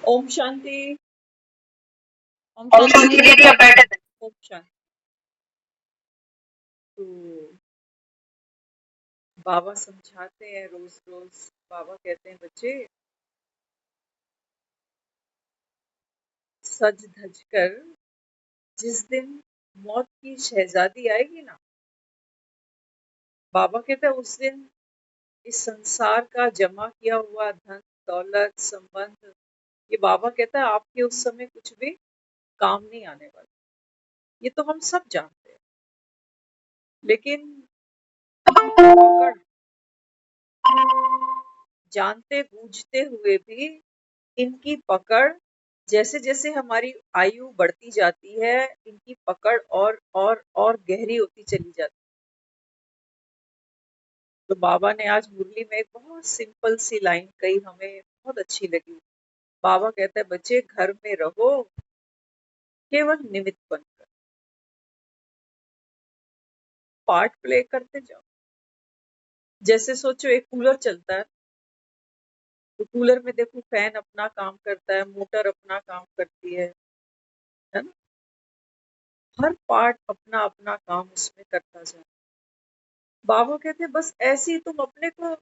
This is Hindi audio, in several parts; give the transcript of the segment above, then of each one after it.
ओम शांति। ओम और शांति शांति दीदी। दीदी आप बैठे थे। ओम शांति। तो बाबा समझाते हैं रोज रोज। बाबा कहते हैं बच्चे सज धज कर जिस दिन मौत की शहजादी आएगी ना, बाबा कहते हैं उस दिन इस संसार का जमा किया हुआ धन दौलत संबंध, ये बाबा कहता है आपके उस समय कुछ भी काम नहीं आने वाला। ये तो हम सब जानते हैं, लेकिन पकड़, जानते बूझते हुए भी इनकी पकड़, जैसे जैसे हमारी आयु बढ़ती जाती है इनकी पकड़ और गहरी होती चली जाती है। तो बाबा ने आज मुरली में एक बहुत सिंपल सी लाइन कही, हमें बहुत अच्छी लगी। बाबा कहते हैं बच्चे घर में रहो केवल निमित्त बनकर, पार्ट प्ले करते जाओ। जैसे सोचो एक कूलर चलता है, तो कूलर में देखो फैन अपना काम करता है, मोटर अपना काम करती है ना। हर पार्ट अपना अपना काम उसमें करता जाए। बाबा कहते हैं बस ऐसे ही तुम अपने को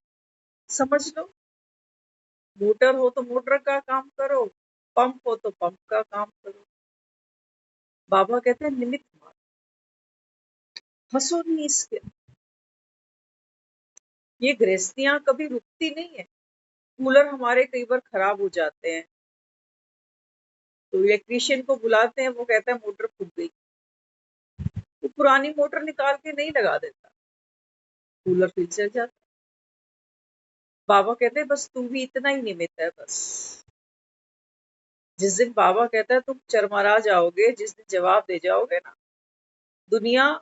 समझ लो। मोटर हो तो मोटर का काम करो, पंप हो तो पंप का काम करो। बाबा कहते हैं निमित्त मात्र, हंसो नहीं इसके। ये गृहस्थियां कभी रुकती नहीं है। कूलर हमारे कई बार खराब हो जाते हैं, तो इलेक्ट्रिशियन को बुलाते हैं, वो कहता है मोटर फूक गई, तो पुरानी मोटर निकाल के नहीं लगा देता, कूलर फिर चल जाता। बाबा कहते हैं बस तू भी इतना ही निमित्त है बस। जिस दिन बाबा कहता है तुम चरमरा जाओगे, जिस दिन जवाब दे जाओगे ना, दुनिया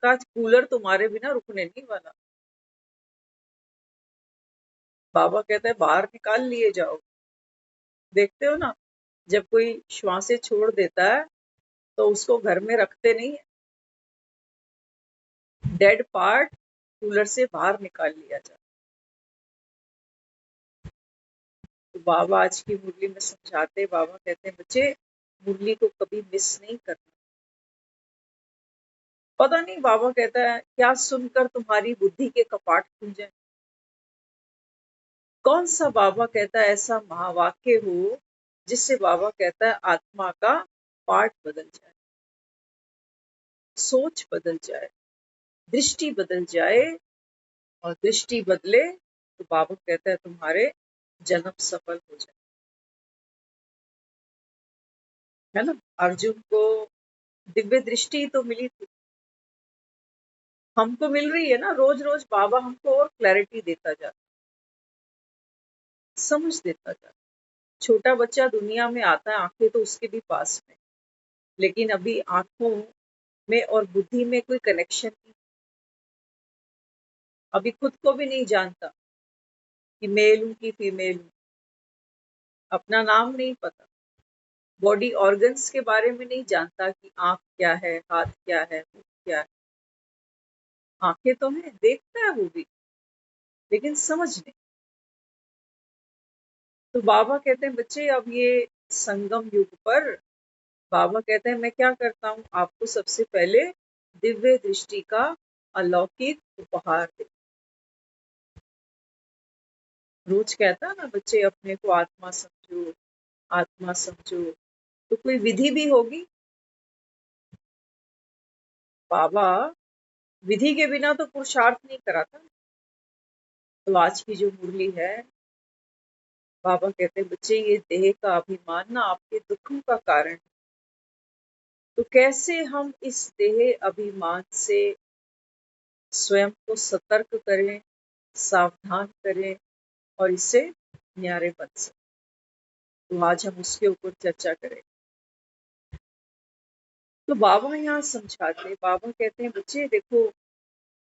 का कूलर तुम्हारे बिना रुकने नहीं वाला। बाबा कहता है बाहर निकाल लिए जाओ। देखते हो ना, जब कोई श्वासें छोड़ देता है तो उसको घर में रखते नहीं है, डेड पार्ट कूलर से बाहर निकाल लिया जाए। तो बाबा आज की मुरली में समझाते, बाबा कहते हैं बच्चे मुरली को कभी मिस नहीं करना। पता नहीं बाबा कहता है क्या सुनकर तुम्हारी बुद्धि के कपाट खुल जाए। कौन सा बाबा कहता है ऐसा महावाक्य हो जिससे बाबा कहता है आत्मा का पार्ट बदल जाए, सोच बदल जाए, दृष्टि बदल जाए, और दृष्टि बदले तो बाबा कहता है तुम्हारे जन्म सफल हो जाए। है ना। अर्जुन को दिव्य दृष्टि तो मिली थी, हमको मिल रही है ना। रोज रोज बाबा हमको और क्लैरिटी देता जाता, समझ देता जाता। छोटा बच्चा दुनिया में आता है, आंखें तो उसके भी पास में, लेकिन अभी आंखों में और बुद्धि में कोई कनेक्शन नहीं। अभी खुद को भी नहीं जानता कि मेल हूं कि फीमेल हूं, अपना नाम नहीं पता, बॉडी ऑर्गन्स के बारे में नहीं जानता कि आंख क्या है, हाथ क्या है, मुंह क्या है। आंखें तो हैं, देखता है वो भी, लेकिन समझ नहीं। तो बाबा कहते हैं बच्चे अब ये संगम युग पर बाबा कहते हैं मैं क्या करता हूँ, आपको सबसे पहले दिव्य दृष्टि का अलौकिक उपहार दे। रोज कहता है ना बच्चे अपने को आत्मा समझो, आत्मा समझो, तो कोई विधि भी होगी। बाबा विधि के बिना तो पुरुषार्थ नहीं कराता। तो आज की जो मुरली है, बाबा कहते हैं बच्चे ये देह का अभिमान ना आपके दुखों का कारण है। तो कैसे हम इस देह अभिमान से स्वयं को सतर्क करें, सावधान करें और इससे न्यारे बन सकें। तो आज हम उसके ऊपर चर्चा करें। तो बाबा यहाँ समझाते, बाबा कहते हैं बच्चे देखो,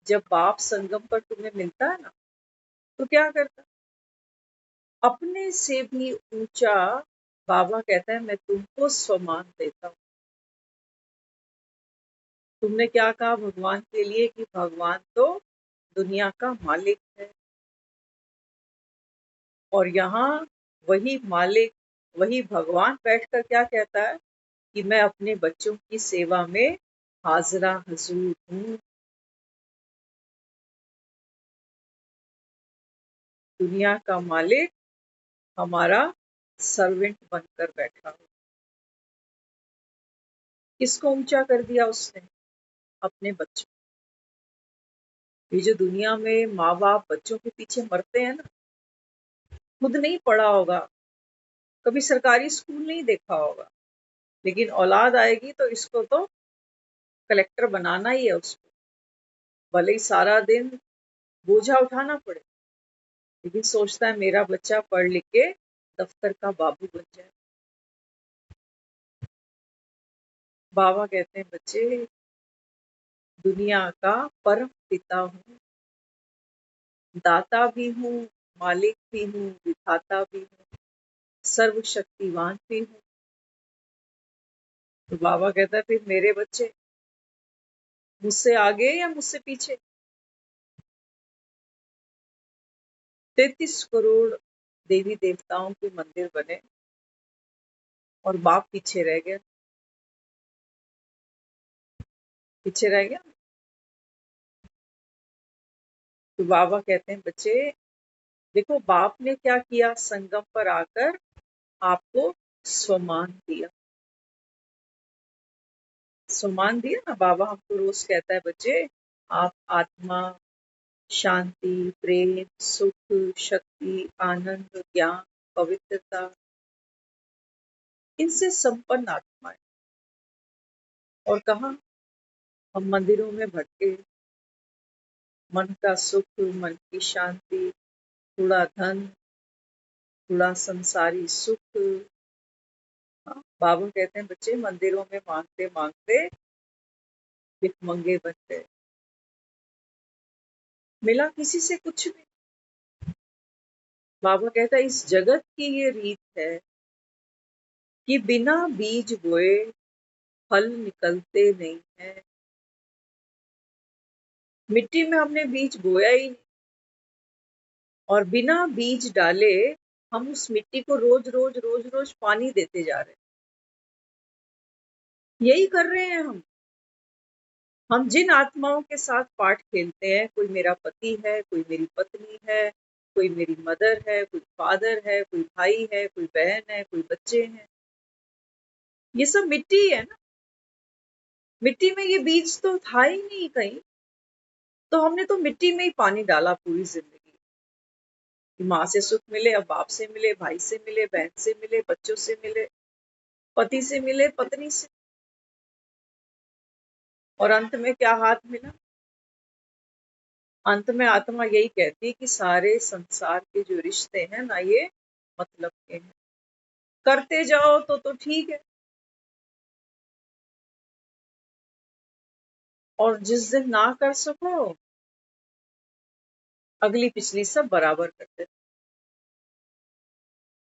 जब बाप संगम पर तुम्हें मिलता है ना, तो क्या करता, अपने से भी ऊंचा बाबा कहता है मैं तुमको स्वमान देता हूँ। तुमने क्या कहा भगवान के लिए कि भगवान तो दुनिया का मालिक है, और यहाँ वही मालिक वही भगवान बैठकर क्या कहता है कि मैं अपने बच्चों की सेवा में हाजिरा हजूर हूँ। दुनिया का मालिक हमारा सर्वेंट बनकर बैठा हो। किसको ऊंचा कर दिया उसने? अपने बच्चों। ये जो दुनिया में माँ बाप बच्चों के पीछे मरते हैं ना, खुद नहीं पढ़ा होगा, कभी सरकारी स्कूल नहीं देखा होगा, लेकिन औलाद आएगी तो इसको तो कलेक्टर बनाना ही है उसको, भले ही सारा दिन बोझा उठाना पड़े, लेकिन सोचता है मेरा बच्चा पढ़ लिख के दफ्तर का बाबू बन जाए। बाबा कहते हैं बच्चे दुनिया का परम पिता हूँ, दाता भी हूँ, मालिक भी हूँ, विधाता भी हूँ, सर्वशक्तिवान भी हूँ। तो बाबा कहता है फिर मेरे बच्चे मुझसे आगे या मुझसे पीछे? 33 करोड़ देवी देवताओं के मंदिर बने और बाप पीछे रह गया। पीछे रह गया। तो बाबा कहते हैं बच्चे देखो बाप ने क्या किया, संगम पर आकर आपको स्वमान दिया। स्वमान दिया ना, बाबा हमको रोज कहता है बच्चे आप आत्मा, शांति, प्रेम, सुख, शक्ति, आनंद, ज्ञान, पवित्रता, इनसे संपन्न आत्मा है। और कहा हम मंदिरों में भटके, मन का सुख, मन की शांति, थोड़ा धन, थोड़ा संसारी सुख। बाबा कहते हैं बच्चे मंदिरों में मांगते मांगते भिखमंगे बन गए, मिला किसी से कुछ नहीं। बाबा कहता है इस जगत की ये रीत है कि बिना बीज बोए फल निकलते नहीं है। मिट्टी में हमने बीज बोया ही नहीं और बिना बीज डाले हम उस मिट्टी को रोज रोज रोज रोज पानी देते जा रहे हैं। यही कर रहे हैं हम जिन आत्माओं के साथ पाठ खेलते हैं, कोई मेरा पति है, कोई मेरी पत्नी है, कोई मेरी मदर है, कोई फादर है, कोई भाई है, कोई बहन है, कोई बच्चे हैं, ये सब मिट्टी ही है ना। मिट्टी में ये बीज तो था ही नहीं कहीं, तो हमने तो मिट्टी में ही पानी डाला पूरी जिंदगी। माँ से सुख मिले, अब बाप से मिले, भाई से मिले, बहन से मिले, बच्चों से मिले, पति से मिले, पत्नी से, और अंत में क्या हाथ मिला? अंत में आत्मा यही कहती है कि सारे संसार के जो रिश्ते हैं ना, ये मतलब के हैं। करते जाओ तो ठीक है, और जिस दिन ना कर सको अगली पिछली सब बराबर कर देते।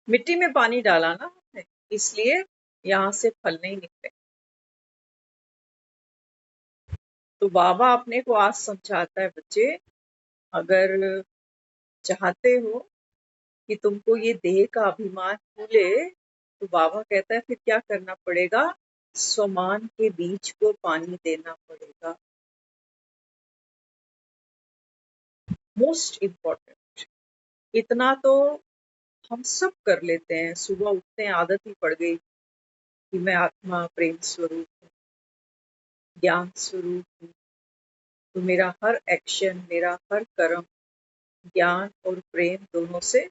मिट्टी में पानी डाला ना हमने, इसलिए यहाँ से फल नहीं निकले। तो बाबा अपने को आज समझाता है बच्चे अगर चाहते हो कि तुमको ये देह का अभिमान भूले, तो बाबा कहता है फिर क्या करना पड़ेगा? स्वमान के बीज को पानी देना पड़ेगा। Most important. इतना तो हम सब कर लेते हैं, सुबह उठते हैं आदत ही पड़ गई कि मैं आत्मा प्रेम स्वरूप हूँ, ज्ञान स्वरूप हूँ, तो मेरा हर एक्शन, मेरा हर कर्म ज्ञान और प्रेम दोनों से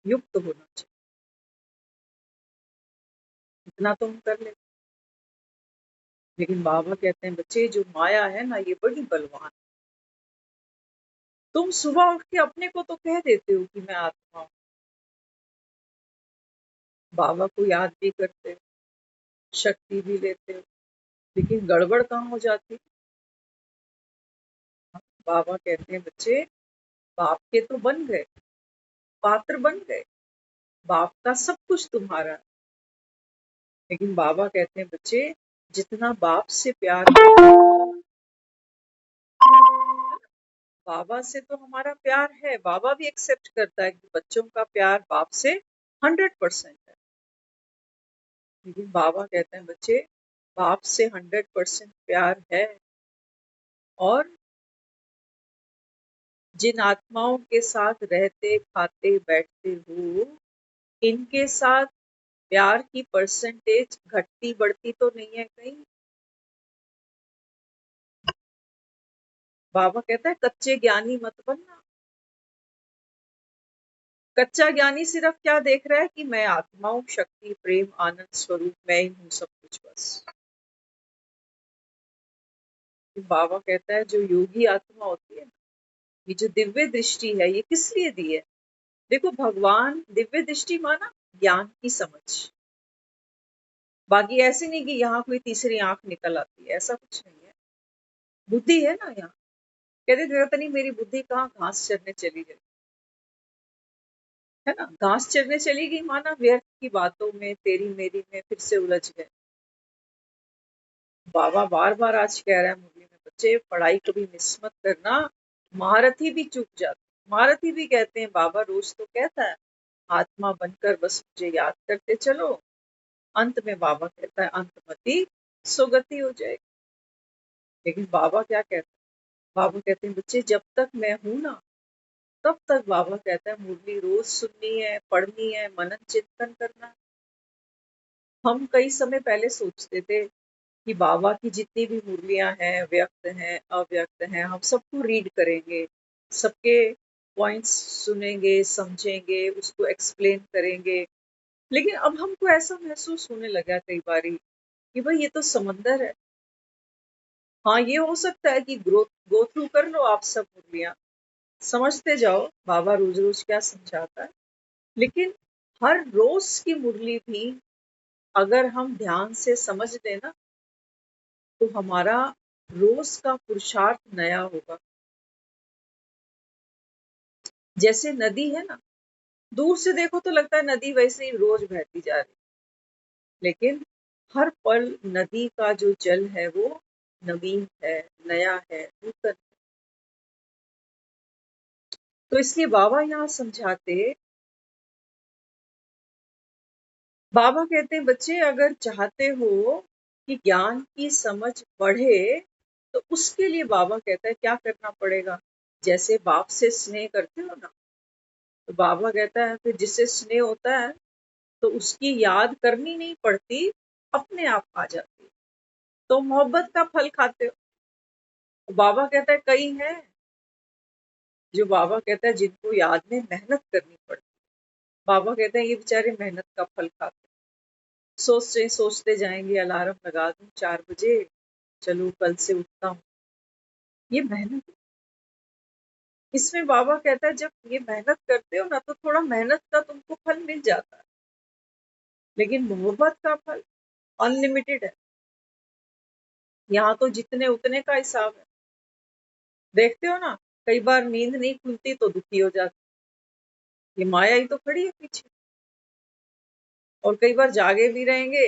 युक्त होना चाहिए। इतना तो हम कर लेते, लेकिन बाबा कहते हैं बच्चे जो माया है ना, ये बड़ी बलवान। तुम सुबह उठ के अपने को तो कह देते हो कि मैं आत्मा हूँ, बाबा को याद भी करते हो, शक्ति भी लेते हो, लेकिन गड़बड़ कहाँ हो जाती है? बाबा कहते हैं बच्चे बाप के तो बन गए, पात्र बन गए, बाप का सब कुछ तुम्हारा है, लेकिन बाबा कहते हैं बच्चे जितना बाप से प्यार, बाबा से तो हमारा प्यार है, बाबा भी एक्सेप्ट करता है कि बच्चों का प्यार बाप से 100% है, लेकिन बाबा कहते हैं बच्चे, बाप से 100% प्यार है, और जिन आत्माओं के साथ रहते खाते बैठते हो, इनके साथ प्यार की परसेंटेज घटती बढ़ती तो नहीं है कहीं? बाबा कहता है कच्चे ज्ञानी मत बनना। कच्चा ज्ञानी सिर्फ क्या देख रहा है कि मैं आत्मा हूं, शक्ति प्रेम आनंद स्वरूप मैं ही हूं, सब कुछ बस। बाबा कहता है जो योगी आत्मा होती है, ये जो दिव्य दृष्टि है, ये किस लिए दी है? देखो, भगवान दिव्य दृष्टि माना ज्ञान की समझ। बाकी ऐसे नहीं कि यहाँ कोई तीसरी आंख निकल आती है, ऐसा कुछ नहीं है। बुद्धि है ना यहाँ। कहते पता नहीं मेरी बुद्धि कहाँ घास चरने चली गई, है ना। घास चरने चली गई माना व्यर्थ की बातों में, तेरी मेरी में फिर से उलझ गए। बाबा बार बार आज कह रहा है मुरली में, बच्चे पढ़ाई कभी मिस मत करना। महारथी भी चूक जाते, महारथी भी कहते हैं, बाबा रोज तो कहता है आत्मा बनकर बस मुझे याद करते चलो। अंत में बाबा कहता है अंतमति सुगति हो जाएगी। लेकिन बाबा क्या कहते हैं? बाबा कहते हैं बच्चे जब तक मैं हूं ना, तब तक बाबा कहता है मुरली रोज सुननी है, पढ़नी है, मनन चिंतन करना है। हम कई समय पहले सोचते थे कि बाबा की जितनी भी मुरलियां हैं, व्यक्त हैं अव्यक्त हैं, हम सबको रीड करेंगे, सबके पॉइंट्स सुनेंगे, समझेंगे, उसको एक्सप्लेन करेंगे। लेकिन अब हमको ऐसा महसूस होने लगा कई बारी कि भाई ये तो समंदर है। हाँ, ये हो सकता है कि गो थ्रू कर लो आप सब मुरलियां, समझते जाओ बाबा रोज रोज क्या समझाता है। लेकिन हर रोज की मुरली भी अगर हम ध्यान से समझ लेना, तो हमारा रोज का पुरुषार्थ नया होगा। जैसे नदी है ना, दूर से देखो तो लगता है नदी वैसे ही रोज बहती जा रही, लेकिन हर पल नदी का जो जल है वो नवीन है, नया है, नूतन। तो इसलिए बाबा यहाँ समझाते, बाबा कहते हैं बच्चे अगर चाहते हो कि ज्ञान की समझ बढ़े, तो उसके लिए बाबा कहता है क्या करना पड़ेगा। जैसे बाप से स्नेह करते हो ना, तो बाबा कहता है फिर जिससे स्नेह होता है तो उसकी याद करनी नहीं पड़ती, अपने आप आ जाती है, तो मोहब्बत का फल खाते हो। तो बाबा कहता है कई हैं जो बाबा कहता है जिनको याद में मेहनत करनी पड़ती, बाबा कहते हैं ये बेचारे मेहनत का फल खाते, सोचते सोचते जाएंगे अलार्म लगा दूं 4 बजे, चलो कल से उठता हूँ, ये मेहनत। इसमें बाबा कहता है जब ये मेहनत करते हो ना, तो थोड़ा मेहनत का तुमको फल मिल जाता है, लेकिन मोहब्बत का फल अनलिमिटेड है। यहाँ तो जितने उतने का हिसाब है। देखते हो ना, कई बार नींद नहीं खुलती तो दुखी हो जाती, ये माया ही तो खड़ी है पीछे। और कई बार जागे भी रहेंगे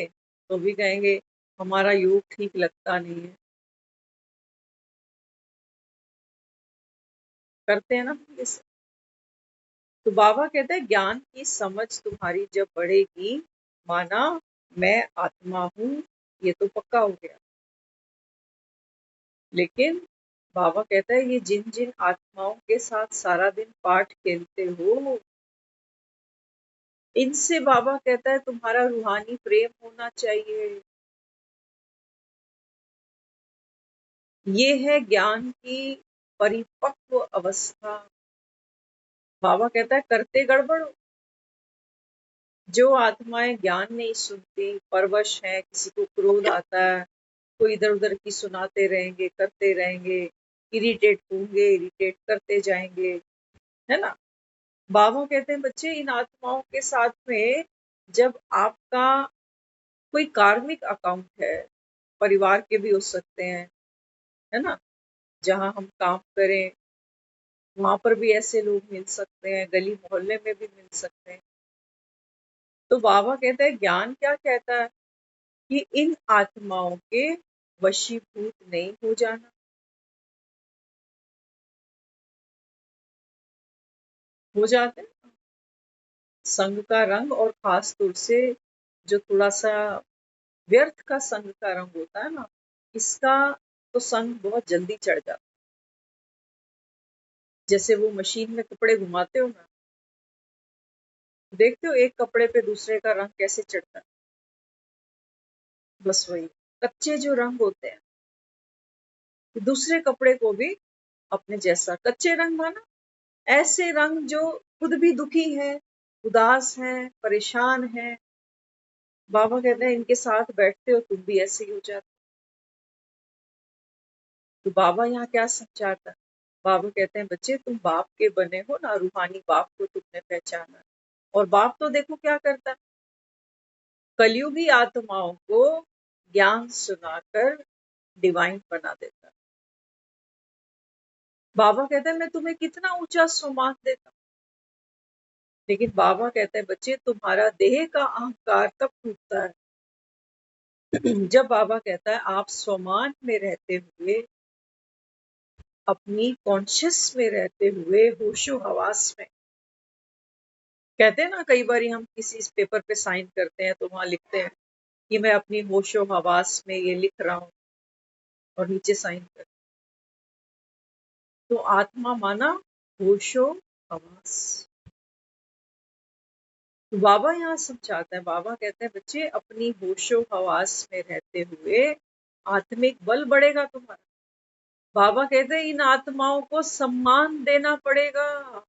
तो भी कहेंगे हमारा योग ठीक लगता नहीं है। करते हैं ना ये सब। तो बाबा कहते हैं ज्ञान की समझ तुम्हारी जब बढ़ेगी, माना मैं आत्मा हूं, ये तो पक्का हो गया। लेकिन बाबा कहता है ये जिन जिन आत्माओं के साथ सारा दिन पाठ खेलते हो, इनसे बाबा कहता है तुम्हारा रूहानी प्रेम होना चाहिए। ये है ज्ञान की परिपक्व अवस्था। बाबा कहता है करते गड़बड़ हो। जो आत्माएं ज्ञान नहीं सुनती, परवश है, किसी को क्रोध आता है, कोई इधर उधर की सुनाते रहेंगे, करते रहेंगे, इरिटेट होंगे, इरिटेट करते जाएंगे, है ना। बाबा कहते हैं बच्चे इन आत्माओं के साथ में जब आपका कोई कार्मिक अकाउंट है, परिवार के भी हो सकते हैं, है ना, जहां हम काम करें वहां पर भी ऐसे लोग मिल सकते हैं, गली मोहल्ले में भी मिल सकते हैं। तो बाबा कहता है ज्ञान क्या कहता है कि इन आत्माओं के वशीभूत नहीं हो जाना। हो जाते हैं संग का रंग, और खास तौर से जो थोड़ा सा व्यर्थ का संग का रंग होता है ना, इसका तो संग बहुत जल्दी चढ़ जाता है। जैसे वो मशीन में कपड़े घुमाते हो ना, देखते हो एक कपड़े पे दूसरे का रंग कैसे चढ़ता है। बस वही कच्चे जो रंग होते हैं, दूसरे कपड़े को भी अपने जैसा कच्चे रंग माना ऐसे रंग जो खुद भी दुखी है, उदास है, परेशान है। बाबा कहते हैं इनके साथ बैठते हो तुम भी ऐसे ही हो जाते। तो बाबा यहाँ क्या समझाता है? बाबा कहते हैं बच्चे तुम बाप के बने हो ना, रूहानी बाप को तुमने पहचाना। और बाप तो देखो क्या करता है, कलयुगी आत्माओं को ज्ञान सुनाकर डिवाइन बना देता है। बाबा कहते हैं मैं तुम्हें कितना ऊंचा सम्मान देता हूँ, लेकिन बाबा कहते हैं बच्चे तुम्हारा देह का अहंकार तब टूटता है जब बाबा कहता है आप स्वमान में रहते हुए, अपनी कॉन्शियस में रहते हुए होशो हवास में। कहते हैं ना कई बार हम किसी पेपर पे साइन करते हैं तो वहां लिखते हैं कि मैं अपनी होशो हवास में ये लिख रहा हूँ, और नीचे साइन कर। तो आत्मा माना होशो हवास। तो बाबा यहाँ समझाते हैं, बाबा कहते हैं बच्चे अपनी होशो हवास में रहते हुए आत्मिक बल बढ़ेगा तुम्हारा। बाबा कहते हैं इन आत्माओं को सम्मान देना पड़ेगा,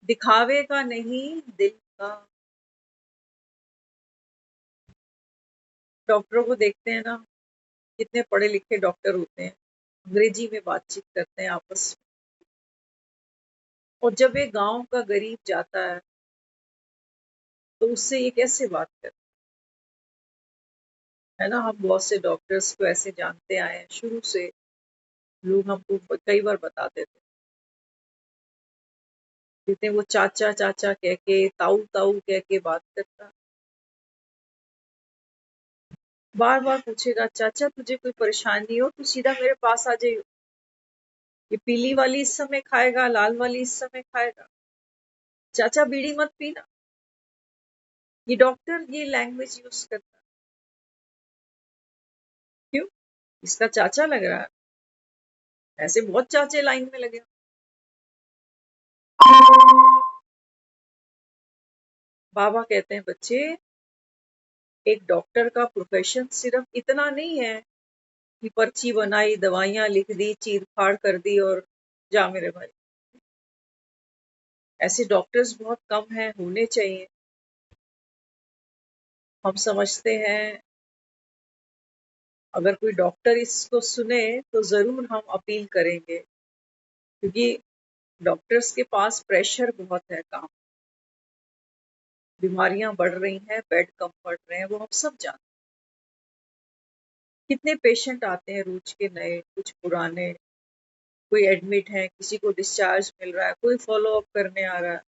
दिखावे का नहीं, दिल का। डॉक्टरों को देखते हैं ना, कितने पढ़े लिखे डॉक्टर होते हैं, अंग्रेजी में बातचीत करते हैं आपस में। और जब एक गांव का गरीब जाता है तो उससे ये कैसे बात करते है ना। हम बहुत से डॉक्टर्स को ऐसे जानते आए हैं शुरू से, लोग हमको कई बार बताते थे, कहते हैं वो चाचा चाचा कह के, ताऊ ताऊ कह के बात करता। बार बार पूछेगा चाचा तुझे कोई परेशानी हो तो सीधा मेरे पास आ जाइयो, ये पीली वाली इस समय खाएगा, लाल वाली इस समय खाएगा, चाचा बीड़ी मत पीना। ये डॉक्टर ये लैंग्वेज यूज करता। क्यों? इसका चाचा लग रहा है। ऐसे बहुत चाचे लाइन में लगे। बाबा कहते हैं बच्चे एक डॉक्टर का प्रोफेशन सिर्फ इतना नहीं है कि पर्ची बनाई, दवाइयां लिख दी, चीर फाड़ कर दी और जा मेरे भाई। ऐसे डॉक्टर्स बहुत कम हैं, होने चाहिए। हम समझते हैं अगर कोई डॉक्टर इसको सुने तो जरूर हम अपील करेंगे, क्योंकि डॉक्टर्स के पास प्रेशर बहुत है काम, बीमारियां बढ़ रही हैं, बेड कम पड़ रहे हैं, वो हम सब जानते हैं। कितने पेशेंट आते हैं रोज के, नए कुछ पुराने, कोई एडमिट है, किसी को डिस्चार्ज मिल रहा है, कोई फॉलो अप करने आ रहा है।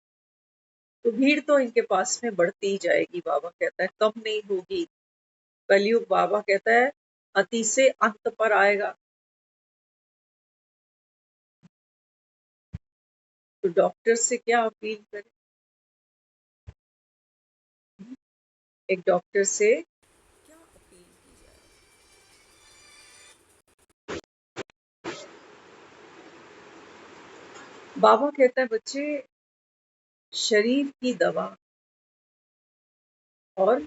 तो भीड़ तो इनके पास में बढ़ती ही जाएगी। बाबा कहता है कम नहीं होगी। कलयुग बाबा कहता है अति से अंत पर आएगा। तो डॉक्टर से क्या अपील करें? एक डॉक्टर से क्या अपील की जाए? बाबा कहता है बच्चे शरीर की दवा और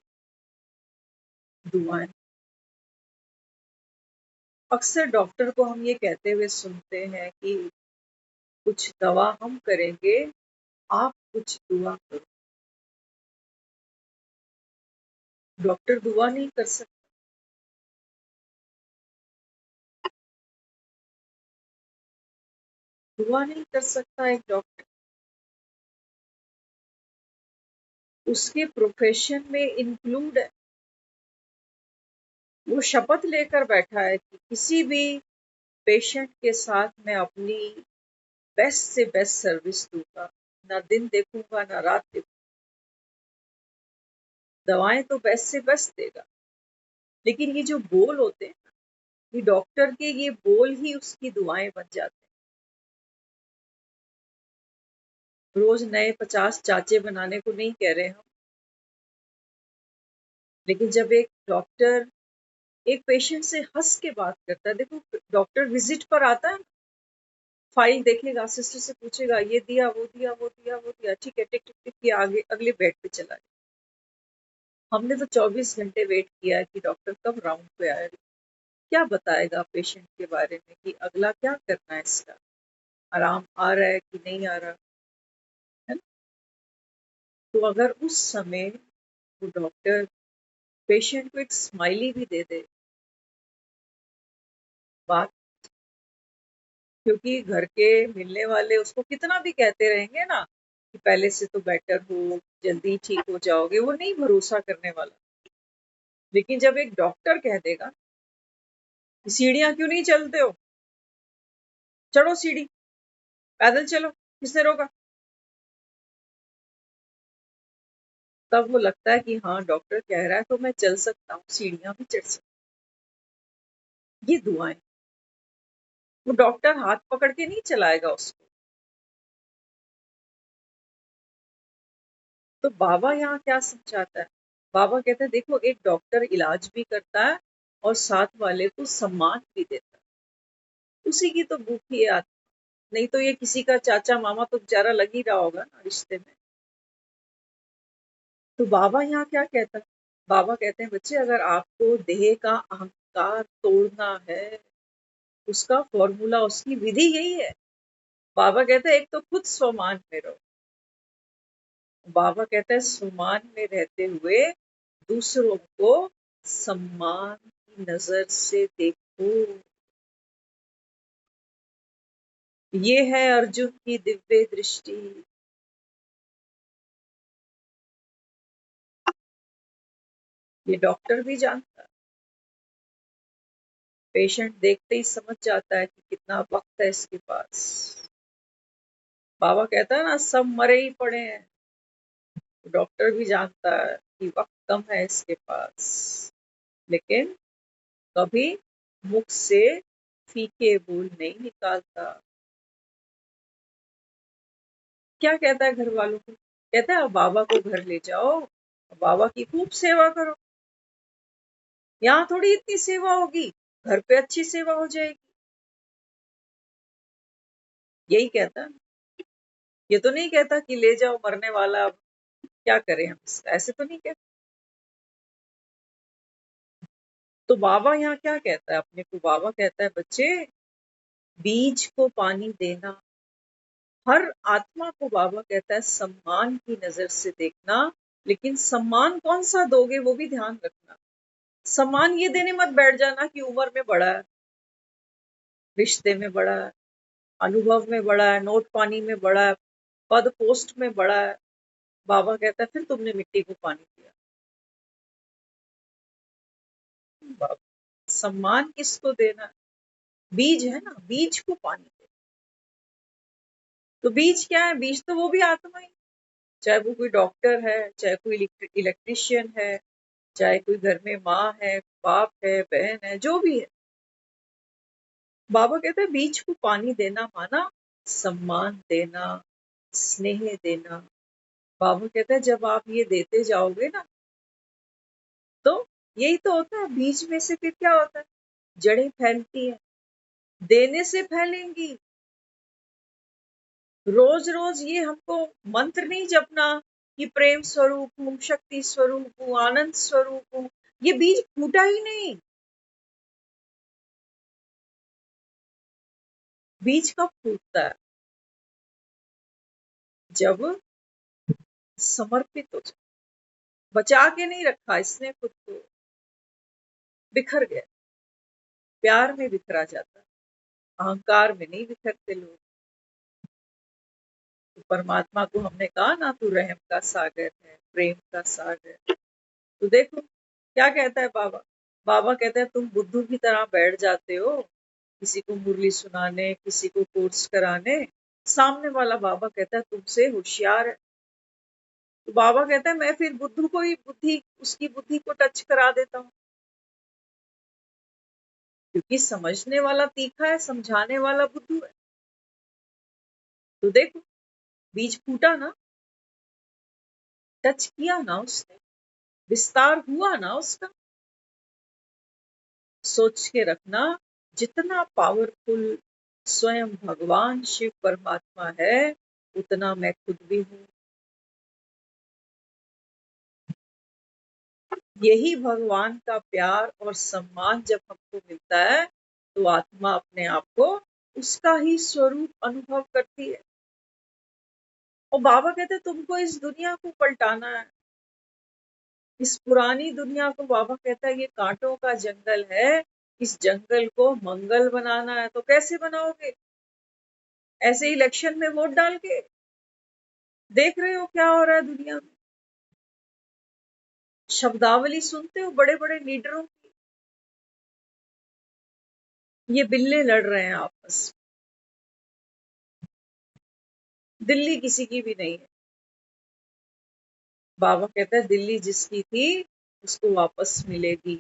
दुआएं। अक्सर डॉक्टर को हम ये कहते हुए सुनते हैं कि कुछ दवा हम करेंगे, आप कुछ दुआ करो। डॉक्टर दुआ नहीं कर सकता। दुआ नहीं कर सकता एक डॉक्टर। उसके प्रोफेशन में इंक्लूड है, वो शपथ लेकर बैठा है कि किसी भी पेशेंट के साथ मैं अपनी बेस्ट से बेस्ट सर्विस दूंगा, ना दिन देखूंगा ना रात देखूंगा। दवाएं तो बेस्ट से बेस्ट देगा, लेकिन ये जो बोल होते हैं, ये डॉक्टर के ये बोल ही उसकी दुआएं बन जाते हैं। रोज नए 50 चाचे बनाने को नहीं कह रहे हम, लेकिन जब एक डॉक्टर एक पेशेंट से हंस के बात करता है। देखो डॉक्टर विजिट पर आता है, फाइल देखेगा, सिस्टर से पूछेगा ये दिया वो दिया वो दिया वो दिया, ठीक है, टिक टिक टिक किया, आगे अगले बेड पे चला गया। हमने तो 24 घंटे वेट किया कि डॉक्टर कब राउंड पे आएगा, क्या बताएगा पेशेंट के बारे में कि अगला क्या करना है, इसका आराम आ रहा है कि नहीं आ रहा है ना? तो अगर उस समय वो डॉक्टर पेशेंट को एक स्माइली भी दे दे, बात, क्योंकि घर के मिलने वाले उसको कितना भी कहते रहेंगे ना कि पहले से तो बेटर हो, जल्दी ठीक हो जाओगे, वो नहीं भरोसा करने वाला। लेकिन जब एक डॉक्टर कह देगा कि सीढ़ियां क्यों नहीं चलते हो, चढ़ो सीढ़ी, पैदल चलो, किसने रोका, तब वो लगता है कि हाँ डॉक्टर कह रहा है तो मैं चल सकता हूँ, सीढ़ियां भी चढ़ सकता हूँ। ये दुआएं, वो डॉक्टर हाथ पकड़ के नहीं चलाएगा उसको। तो बाबा यहाँ क्या समझाता है, बाबा कहता है देखो एक डॉक्टर इलाज भी करता है और साथ वाले को सम्मान भी देता है, उसी की तो भूखी है आत्मा। नहीं तो ये किसी का चाचा मामा तो बेचारा लग ही रहा होगा ना रिश्ते में। तो बाबा यहाँ क्या कहता है, बाबा कहते हैं बच्चे अगर आपको देह का अहंकार तोड़ना है, उसका फॉर्मूला, उसकी विधि यही है। बाबा कहते हैं एक तो खुद स्वमान में रहो, बाबा कहते हैं स्वमान में रहते हुए दूसरों को सम्मान की नजर से देखो। ये है अर्जुन की दिव्य दृष्टि। ये डॉक्टर भी जानता है, पेशेंट देखते ही समझ जाता है कि कितना वक्त है इसके पास। बाबा कहता है ना सब मरे ही पड़े हैं, डॉक्टर भी जानता है कि वक्त कम है इसके पास, लेकिन कभी मुख से फीके बोल नहीं निकालता। क्या कहता है घर वालों को, कहता है अब बाबा को घर ले जाओ, बाबा की खूब सेवा करो, यहाँ थोड़ी इतनी सेवा होगी, घर पे अच्छी सेवा हो जाएगी। यही कहता है, ये तो नहीं कहता कि ले जाओ मरने वाला, अब क्या करें हम इसका, ऐसे तो नहीं कहता। तो बाबा यहाँ क्या कहता है अपने को, बाबा कहता है बच्चे बीज को पानी देना, हर आत्मा को बाबा कहता है सम्मान की नजर से देखना, लेकिन सम्मान कौन सा दोगे वो भी ध्यान रखना। सम्मान ये देने मत बैठ जाना कि उम्र में बड़ा है, रिश्ते में बड़ा है, अनुभव में बड़ा है, नोट पानी में बड़ा है, पद पोस्ट में बड़ा है। बाबा कहता है फिर तुमने मिट्टी को पानी दिया। बाबा, सम्मान किसको देना है, बीज है ना, बीज को पानी दे। तो बीज क्या है, बीज तो वो भी आत्मा ही, चाहे वो कोई डॉक्टर है, चाहे कोई इलेक्ट्रिशियन है, चाहे कोई घर में माँ है, बाप है, बहन है, जो भी है। बाबा कहते हैं बीज को पानी देना माना सम्मान देना, स्नेह देना। बाबा कहते हैं जब आप ये देते जाओगे ना, तो यही तो होता है, बीज में से फिर क्या होता है, जड़ें फैलती है, देने से फैलेंगी। रोज रोज ये हमको मंत्र नहीं जपना कि प्रेम स्वरूप हूँ, शक्ति स्वरूप हूँ, आनंद स्वरूप हूँ, ये बीज फूटा ही नहीं। बीज कब फूटता है, जब समर्पित हो जाए, बचा के नहीं रखा इसने खुद को, बिखर गया, प्यार में बिखरा जाता है, अहंकार में नहीं बिखरते लोग। तो परमात्मा को हमने कहा ना तू रहम का सागर है, प्रेम का सागर। तो देखो क्या कहता है बाबा, बाबा कहता है तुम बुद्धू की तरह बैठ जाते हो, किसी को मुरली सुनाने, किसी को कोर्स कराने, सामने वाला बाबा कहता है तुमसे होशियार है। तो बाबा कहता है मैं फिर बुद्धू को ही बुद्धि, उसकी बुद्धि को टच करा देता हूँ, क्योंकि समझने वाला तीखा है, समझाने वाला बुद्धू है। तो देखो बीज फूटा ना, टच किया ना उसने, विस्तार हुआ ना उसका, सोच के रखना, जितना पावरफुल स्वयं भगवान शिव परमात्मा है, उतना मैं खुद भी हूँ। यही भगवान का प्यार और सम्मान जब हमको मिलता है, तो आत्मा अपने आप को उसका ही स्वरूप अनुभव करती है। और बाबा कहते हैं तुमको इस दुनिया को पलटाना है। इस पुरानी दुनिया को बाबा कहता है ये कांटों का जंगल है, इस जंगल को मंगल बनाना है। तो कैसे बनाओगे? ऐसे इलेक्शन में वोट डाल के? देख रहे हो क्या हो रहा है दुनिया में। शब्दावली सुनते हो बड़े बड़े लीडरों की, ये बिल्ले लड़ रहे हैं आपस में। दिल्ली किसी की भी नहीं है। बाबा कहता है दिल्ली जिसकी थी उसको वापस मिलेगी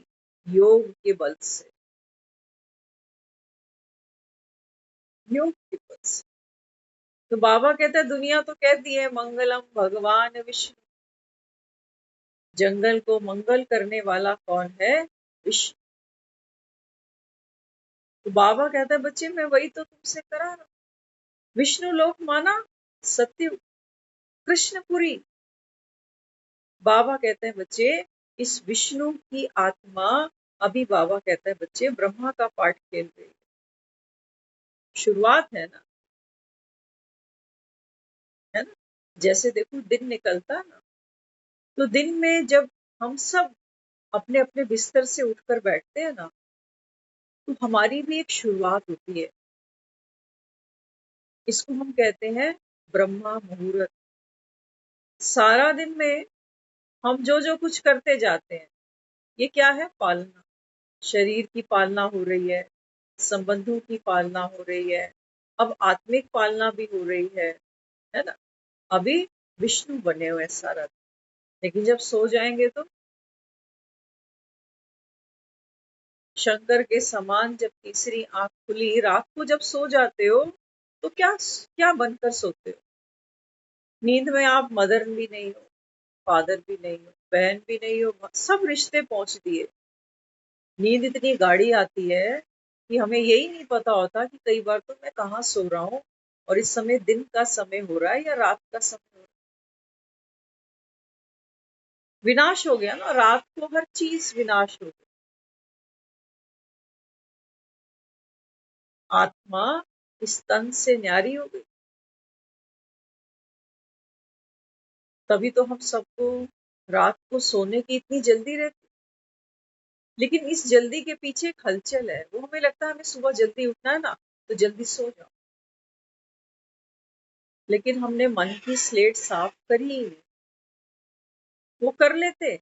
योग के बल से। योग के बल से। तो बाबा कहता है दुनिया तो कहती है मंगलम भगवान विष्णु, जंगल को मंगल करने वाला कौन है? विष्णु। तो बाबा कहता है बच्चे मैं वही तो तुमसे करा रहा हूं। विष्णु लोक माना सत्य, कृष्णपुरी। बाबा कहते हैं बच्चे इस विष्णु की आत्मा, अभी बाबा कहता है बच्चे ब्रह्मा का पाठ खेल रही है। शुरुआत है ना। जैसे देखो दिन निकलता है ना, तो दिन में जब हम सब अपने अपने बिस्तर से उठकर बैठते हैं ना, तो हमारी भी एक शुरुआत होती है। इसको हम कहते हैं ब्रह्मा मुहूर्त। सारा दिन में हम जो जो कुछ करते जाते हैं, ये क्या है? पालना। शरीर की पालना हो रही है, संबंधों की पालना हो रही है, अब आत्मिक पालना भी हो रही है ना। अभी विष्णु बने हुए हैं सारा दिन। लेकिन जब सो जाएंगे तो शंकर के समान जब तीसरी आंख खुली, रात को जब सो जाते हो, तो क्या क्या बनकर सोते हो? नींद में आप मदर भी नहीं हो, फादर भी नहीं हो, बहन भी नहीं हो, सब रिश्ते पहुंच दिए। नींद इतनी गाढ़ी आती है कि हमें यही नहीं पता होता कि कई बार तो मैं कहाँ सो रहा हूँ और इस समय दिन का समय हो रहा है या रात का समय हो रहा है। विनाश हो गया ना, रात को हर चीज विनाश हो गई। आत्मा इस तन से न्यारी हो गई। तभी तो हम सबको रात को सोने की इतनी जल्दी रहती। लेकिन इस जल्दी के पीछे एक हलचल है। वो हमें लगता है हमें सुबह जल्दी उठना है ना, तो जल्दी सो जाओ। लेकिन हमने मन की स्लेट साफ करी ही नहीं। वो कर लेते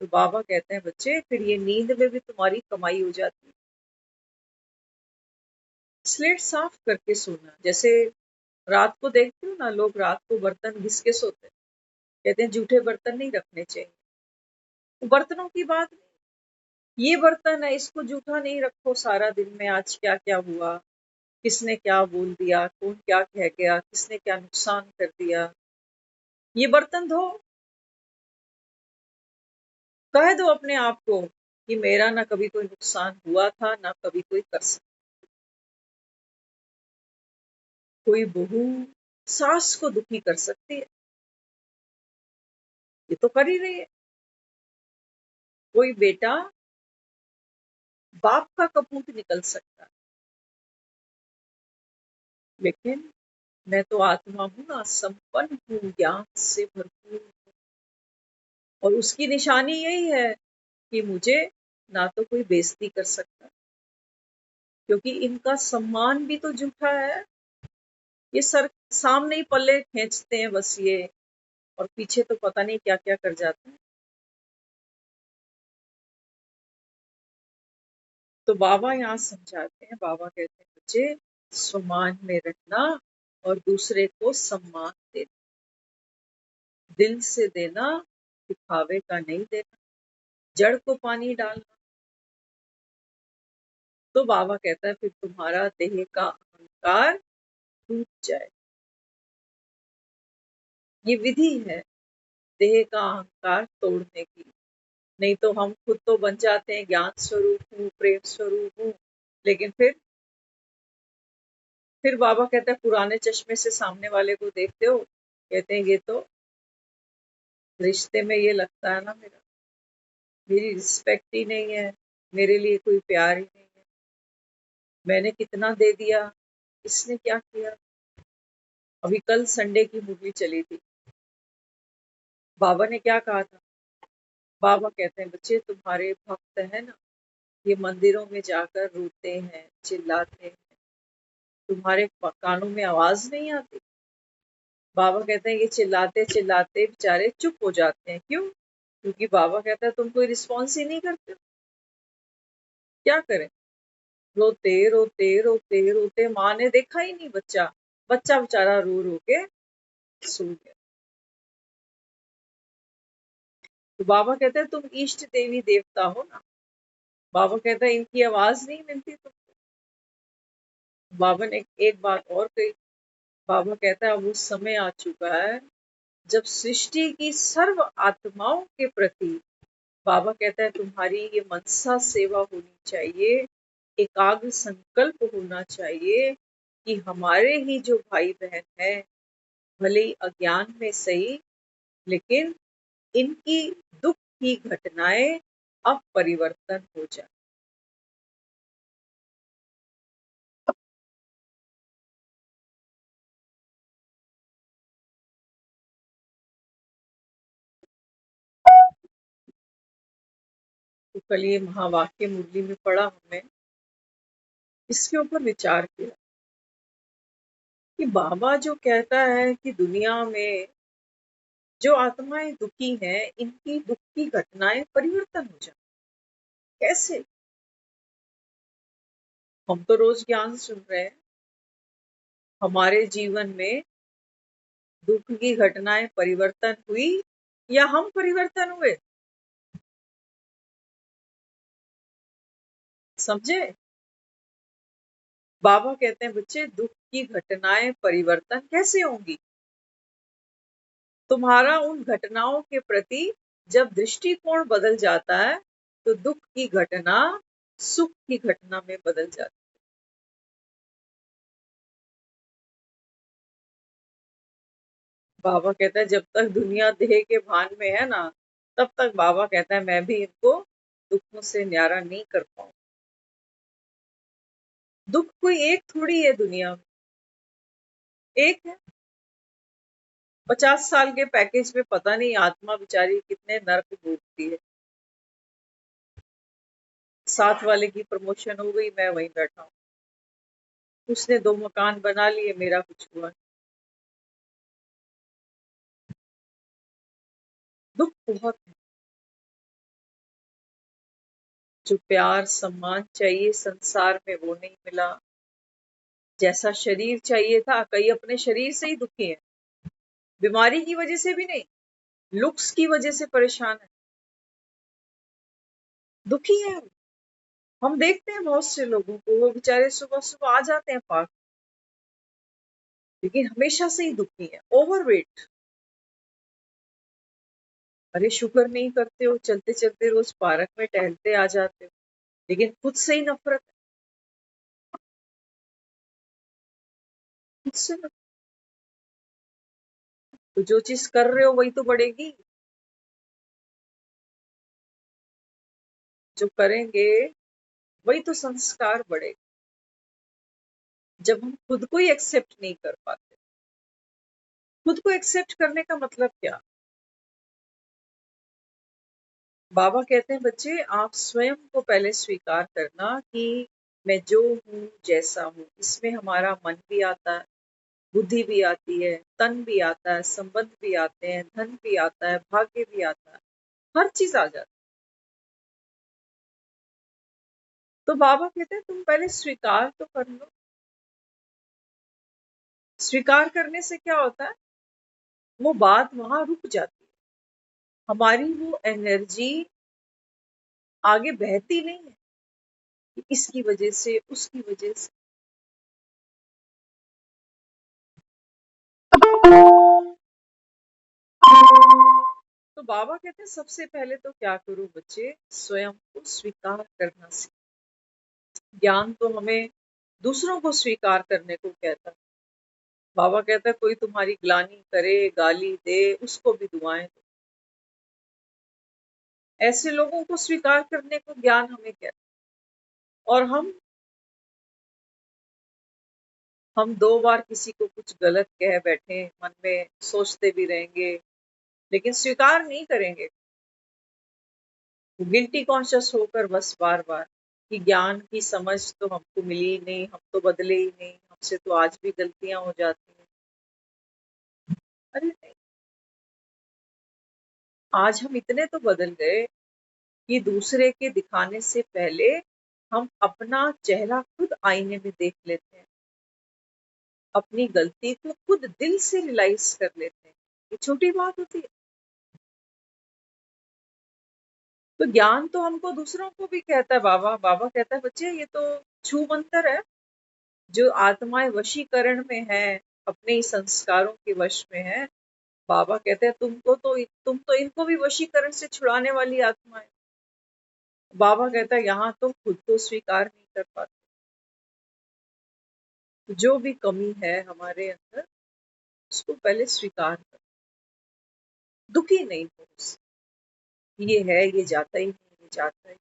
तो बाबा कहते हैं बच्चे फिर ये नींद में भी तुम्हारी कमाई हो जाती है। स्लेट साफ करके सोना। जैसे रात को देखते हो ना, लोग रात को बर्तन घिस के सोते हैं। कहते हैं जूठे बर्तन नहीं रखने चाहिए। तो बर्तनों की बात नहीं, ये बर्तन है इसको जूठा नहीं रखो सारा दिन में। आज क्या क्या हुआ, किसने क्या बोल दिया, कौन क्या कह गया, किसने क्या नुकसान कर दिया, ये बर्तन धो। कह दो अपने आप को कि मेरा ना कभी कोई नुकसान हुआ था, ना कभी कोई कर सकता। कोई बहू सास को दुखी कर सकती है, ये तो कर ही रही है। कोई बेटा बाप का कपूत निकल सकता है। लेकिन मैं तो आत्मा हूं ना, संपन्न हूँ, ज्ञान से भरपूर हूँ। और उसकी निशानी यही है कि मुझे ना तो कोई बेइज्जती कर सकता, क्योंकि इनका सम्मान भी तो झूठा है। ये सर सामने ही पल्ले खींचते हैं बस ये, और पीछे तो पता नहीं क्या क्या कर जाते हैं। तो बाबा यहाँ समझाते हैं, बाबा कहते हैं बच्चे सम्मान में रहना और दूसरे को सम्मान देना, दिल से देना, दिखावे का नहीं देना, जड़ को पानी डालना। तो बाबा कहता है फिर तुम्हारा देह का अहंकार टूट जाए। ये विधि है देह का अहंकार तोड़ने की। नहीं तो हम खुद तो बन जाते हैं ज्ञान स्वरूप हूँ, प्रेम स्वरूप हूँ, लेकिन फिर बाबा कहता है पुराने चश्मे से सामने वाले को देखते हो, कहते हैं ये तो रिश्ते में ये लगता है ना मेरी रिस्पेक्ट ही नहीं है, मेरे लिए कोई प्यार ही नहीं है, मैंने कितना दे दिया, इसने क्या किया। अभी कल संडे की मूवी चली थी, बाबा ने क्या कहा था, बाबा कहते हैं बच्चे तुम्हारे भक्त है ना, ये मंदिरों में जाकर रोते हैं, चिल्लाते हैं, तुम्हारे कानों में आवाज नहीं आती। बाबा कहते हैं ये चिल्लाते चिल्लाते बेचारे चुप हो जाते हैं, क्यों? क्योंकि बाबा कहता है तुम कोई रिस्पॉन्स ही नहीं करते, क्या करें। रोते रोते रोते रोते माँ ने देखा ही नहीं, बच्चा बच्चा बेचारा रो रो के सो गया। तो बाबा कहते हैं तुम इष्ट देवी देवता हो ना, बाबा कहता है इनकी आवाज नहीं मिलती तुमको। बाबा ने एक बात और कही, बाबा कहता है अब उस समय आ चुका है जब सृष्टि की सर्व आत्माओं के प्रति, बाबा कहता है तुम्हारी ये मनसा सेवा होनी चाहिए, एकाग्र संकल्प होना चाहिए कि हमारे ही जो भाई बहन है, भले ही अज्ञान में सही, लेकिन इनकी दुख की घटनाएं अब परिवर्तन हो जाए। तो कल ये महावाक्य मुरली में पढ़ा हमने, इसके ऊपर विचार किया कि बाबा जो कहता है कि दुनिया में जो आत्माएं दुखी हैं, इनकी दुख की घटनाएं परिवर्तन हो जाए, कैसे? हम तो रोज ज्ञान सुन रहे हैं, हमारे जीवन में दुख की घटनाएं परिवर्तन हुई या हम परिवर्तन हुए? समझे? बाबा कहते हैं बच्चे दुख की घटनाएं परिवर्तन कैसे होंगी? तुम्हारा उन घटनाओं के प्रति जब दृष्टिकोण बदल जाता है तो दुख की घटना सुख की घटना में बदल जाती है। बाबा कहता है जब तक दुनिया देह के भान में है ना, तब तक बाबा कहता है मैं भी इनको दुखों से न्यारा नहीं कर पाऊं। दुख कोई एक थोड़ी है दुनिया में, एक है। 50 साल के पैकेज में पता नहीं आत्मा बेचारी कितने नर्क भोगती है। साथ वाले की प्रमोशन हो गई, मैं वहीं बैठा हूँ, उसने 2 मकान बना लिए, मेरा कुछ हुआ नहीं। दुख बहुत है। जो प्यार सम्मान चाहिए संसार में वो नहीं मिला, जैसा शरीर चाहिए था, कई अपने शरीर से ही दुखी है, बीमारी की वजह से भी नहीं, लुक्स की वजह से परेशान है, दुखी है। हम देखते हैं बहुत से लोगों को, वो बेचारे सुबह सुबह आ जाते हैं पार्क, लेकिन हमेशा से ही दुखी है, ओवरवेट। अरे शुक्र नहीं करते हो, चलते चलते रोज पार्क में टहलते आ जाते हो, लेकिन खुद से ही नफरत है, खुद से नफरत। तो जो चीज कर रहे हो वही तो बढ़ेगी, जो करेंगे वही तो संस्कार बढ़ेगा। जब हम खुद को ही एक्सेप्ट नहीं कर पाते, खुद को एक्सेप्ट करने का मतलब क्या? बाबा कहते हैं बच्चे आप स्वयं को पहले स्वीकार करना कि मैं जो हूँ जैसा हूँ। इसमें हमारा मन भी आता है, बुद्धि भी आती है, तन भी आता है, संबंध भी आते हैं, धन भी आता है, भाग्य भी आता है, हर चीज आ जाती है। तो बाबा कहते हैं तुम पहले स्वीकार तो कर लो। स्वीकार करने से क्या होता है, वो बात वहां रुक जाती है, हमारी वो एनर्जी आगे बहती नहीं है कि इसकी वजह से उसकी वजह से। तो तो बाबा कहते हैं सबसे पहले तो क्या करो बच्चे, स्वयं को स्वीकार करना सीखो। ज्ञान तो हमें दूसरों को स्वीकार करने को कहता है। बाबा कहता है कोई तुम्हारी ग्लानि करे, गाली दे, उसको भी दुआएं दो। ऐसे लोगों को स्वीकार करने को ज्ञान हमें कहता है। और हम 2 बार किसी को कुछ गलत कह बैठे, मन में सोचते भी रहेंगे, लेकिन स्वीकार नहीं करेंगे। गिल्टी कॉन्शियस होकर बस बार-बार कि ज्ञान की समझ तो हमको मिली ही नहीं, हम तो बदले ही नहीं, हमसे तो आज भी गलतियाँ हो जाती हैं। अरे नहीं, आज हम इतने तो बदल गए कि दूसरे के दिखाने से पहले हम अपना चेहरा खुद आईने में देख लेते हैं। अपनी गलती को खुद दिल से रियलाइज़ कर लेते हैं। ये छोटी बात होती है। तो ज्ञान तो हमको दूसरों को भी कहता है बाबा। बाबा कहता है बच्चे ये तो छूमंतर है। जो आत्माएँ वशीकरण में हैं, अपने ही संस्कारों के वश में हैं, बाबा कहते हैं तुम तो इनको भी वशीकरण से छुड़ाने वाली आत्मा है। बाबा कहता है यहाँ तो खुद को स्वीकार नहीं कर पाते। जो भी कमी है हमारे अंदर, उसको पहले स्वीकार करो। दुखी नहीं हो उससे। ये है, ये जाता ही नहीं, ये जाता ही।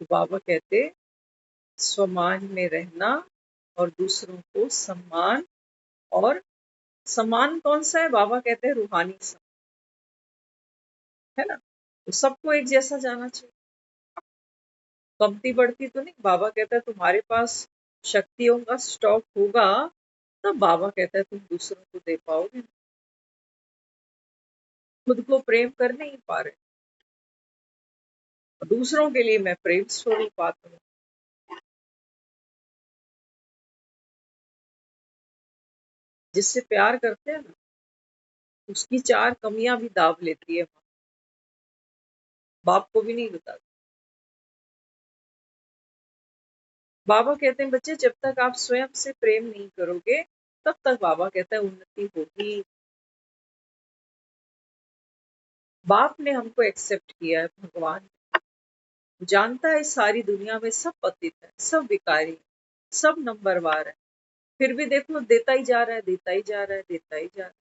तो बाबा कहते स्वमान में रहना और दूसरों को सम्मान। और सम्मान कौन सा है? बाबा कहते हैं रूहानी सम्मान, है ना? तो सबको एक जैसा जाना चाहिए। कमती बढ़ती तो नहीं। बाबा कहता है तुम्हारे पास शक्तियों का स्टॉक होगा, तब बाबा कहता है तुम दूसरों को दे पाओगे। खुद को प्रेम कर नहीं पा रहे, दूसरों के लिए मैं प्रेम स्वरूप आत्मा हूँ। जिससे प्यार करते हैं ना, उसकी 4 कमियां भी दाब लेती है माँ। बाप को भी नहीं बताती। बाबा कहते हैं बच्चे जब तक आप स्वयं से प्रेम नहीं करोगे, तब तक बाबा कहता है उन्नति होगी। बाप ने हमको एक्सेप्ट किया है, भगवान जानता है सारी दुनिया में सब पतित है, सब विकारी, सब नंबरवार है। फिर भी देखो देता ही जा रहा है, देता ही जा रहा है, देता ही जा रहा है।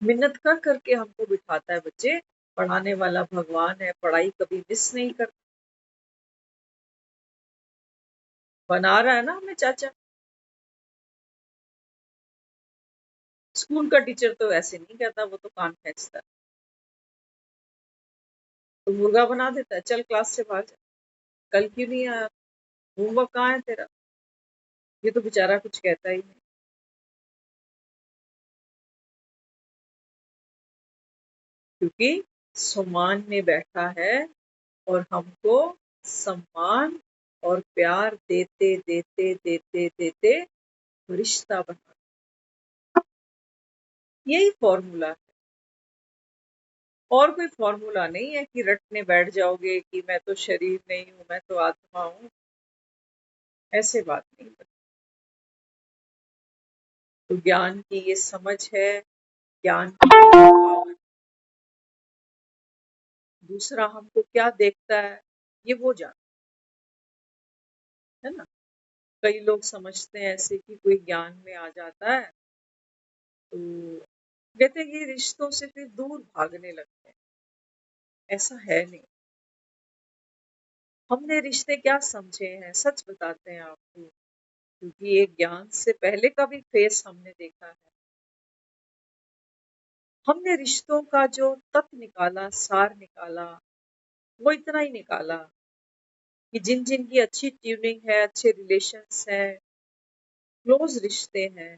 मिन्नत कर करके हमको बिठाता है बच्चे। पढ़ाने वाला भगवान है, पढ़ाई कभी मिस नहीं करता। बना रहा है ना हमें चाचा। स्कूल का टीचर तो ऐसे नहीं कहता, वो तो कान खींचता है। तो मुर्गा बना देता है, चल क्लास से बाहर जा। कल क्यों नहीं आया? होमवर्क कहाँ है तेरा? ये तो बेचारा कुछ कहता ही नहीं। क्योंकि सम्मान में बैठा है और हमको सम्मान और प्यार देते देते देते देते रिश्ता बना। यही फॉर्मूला है। और कोई फॉर्मूला नहीं है कि रटने बैठ जाओगे कि मैं तो शरीर नहीं हूँ, मैं तो आत्मा हूँ। ऐसे बात नहीं है। तो ज्ञान की ये समझ है, ज्ञान की ये पावर। दूसरा हमको क्या देखता है, ये वो जानता है ना। कई लोग समझते हैं ऐसे कि कोई ज्ञान में आ जाता है तो कहते हैं कि रिश्तों से फिर दूर भागने लगते हैं। ऐसा है नहीं। हमने रिश्ते क्या समझे हैं, सच बताते हैं आपको। क्योंकि ये ज्ञान से पहले का भी फेस हमने देखा है। हमने रिश्तों का जो तत्व निकाला, सार निकाला, वो इतना ही निकाला कि जिन जिन की अच्छी ट्यूनिंग है, अच्छे रिलेशंस हैं, क्लोज रिश्ते हैं,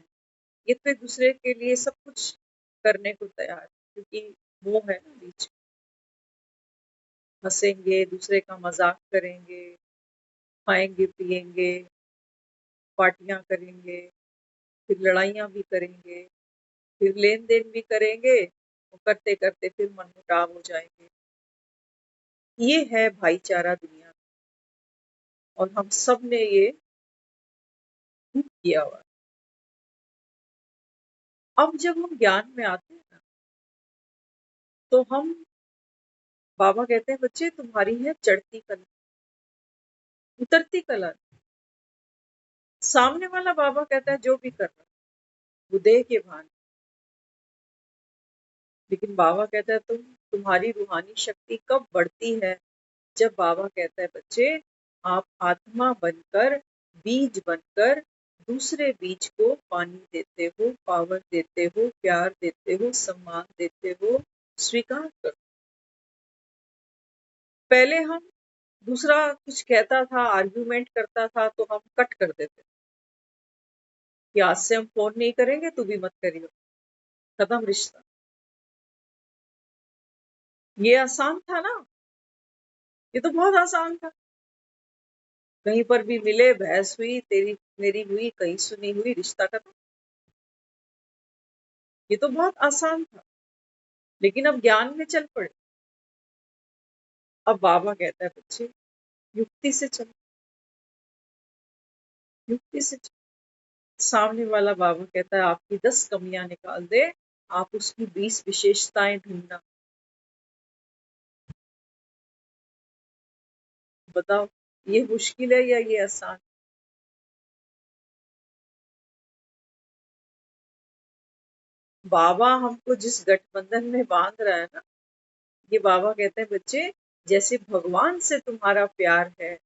ये तो एक दूसरे के लिए सब कुछ करने को तैयार है। क्योंकि वो है ना बीच में। हंसेंगे, दूसरे का मजाक करेंगे, खाएंगे पिएंगे, पार्टियां करेंगे, फिर लड़ाइयाँ भी करेंगे, फिर लेन-देन भी करेंगे और करते-करते फिर मनमुटाव हो जाएँगे। ये है भाईचारा दुनिया में। और हम सब ने ये किया हुआ है। अब जब हम ज्ञान में आते हैं ना, तो हम बाबा कहते हैं बच्चे तुम्हारी है चढ़ती कला, उतरती कला। सामने वाला बाबा कहता है जो भी कर रहा है वो देह के भान, लेकिन बाबा कहता है तुम्हारी रूहानी शक्ति कब बढ़ती है? जब बाबा कहता है बच्चे आप आत्मा बनकर, बीज बनकर दूसरे बीज को पानी देते हो, पावर देते हो, प्यार देते हो, सम्मान देते हो, स्वीकार करो। पहले हम दूसरा कुछ कहता था, आर्ग्यूमेंट करता था तो हम कट कर देते कि आज से हम फोन नहीं करेंगे, तू भी मत करियो, खत्म रिश्ता। ये आसान था ना, ये तो बहुत आसान था। कहीं पर भी मिले, बहस हुई, तेरी मेरी हुई, कहीं सुनी हुई, रिश्ता खत्म। ये तो बहुत आसान था, लेकिन अब ज्ञान में चल पड़े। अब बाबा कहता है बच्चे युक्ति से चलो, युक्ति से चलो। सामने वाला बाबा कहता है आपकी 10 कमियां निकाल दे, आप उसकी 20 विशेषताएं ढूंढना। बताओ ये मुश्किल है या ये आसान? बाबा हमको जिस गठबंधन में बांध रहा है ना, ये बाबा कहते हैं बच्चे जैसे भगवान से तुम्हारा प्यार है,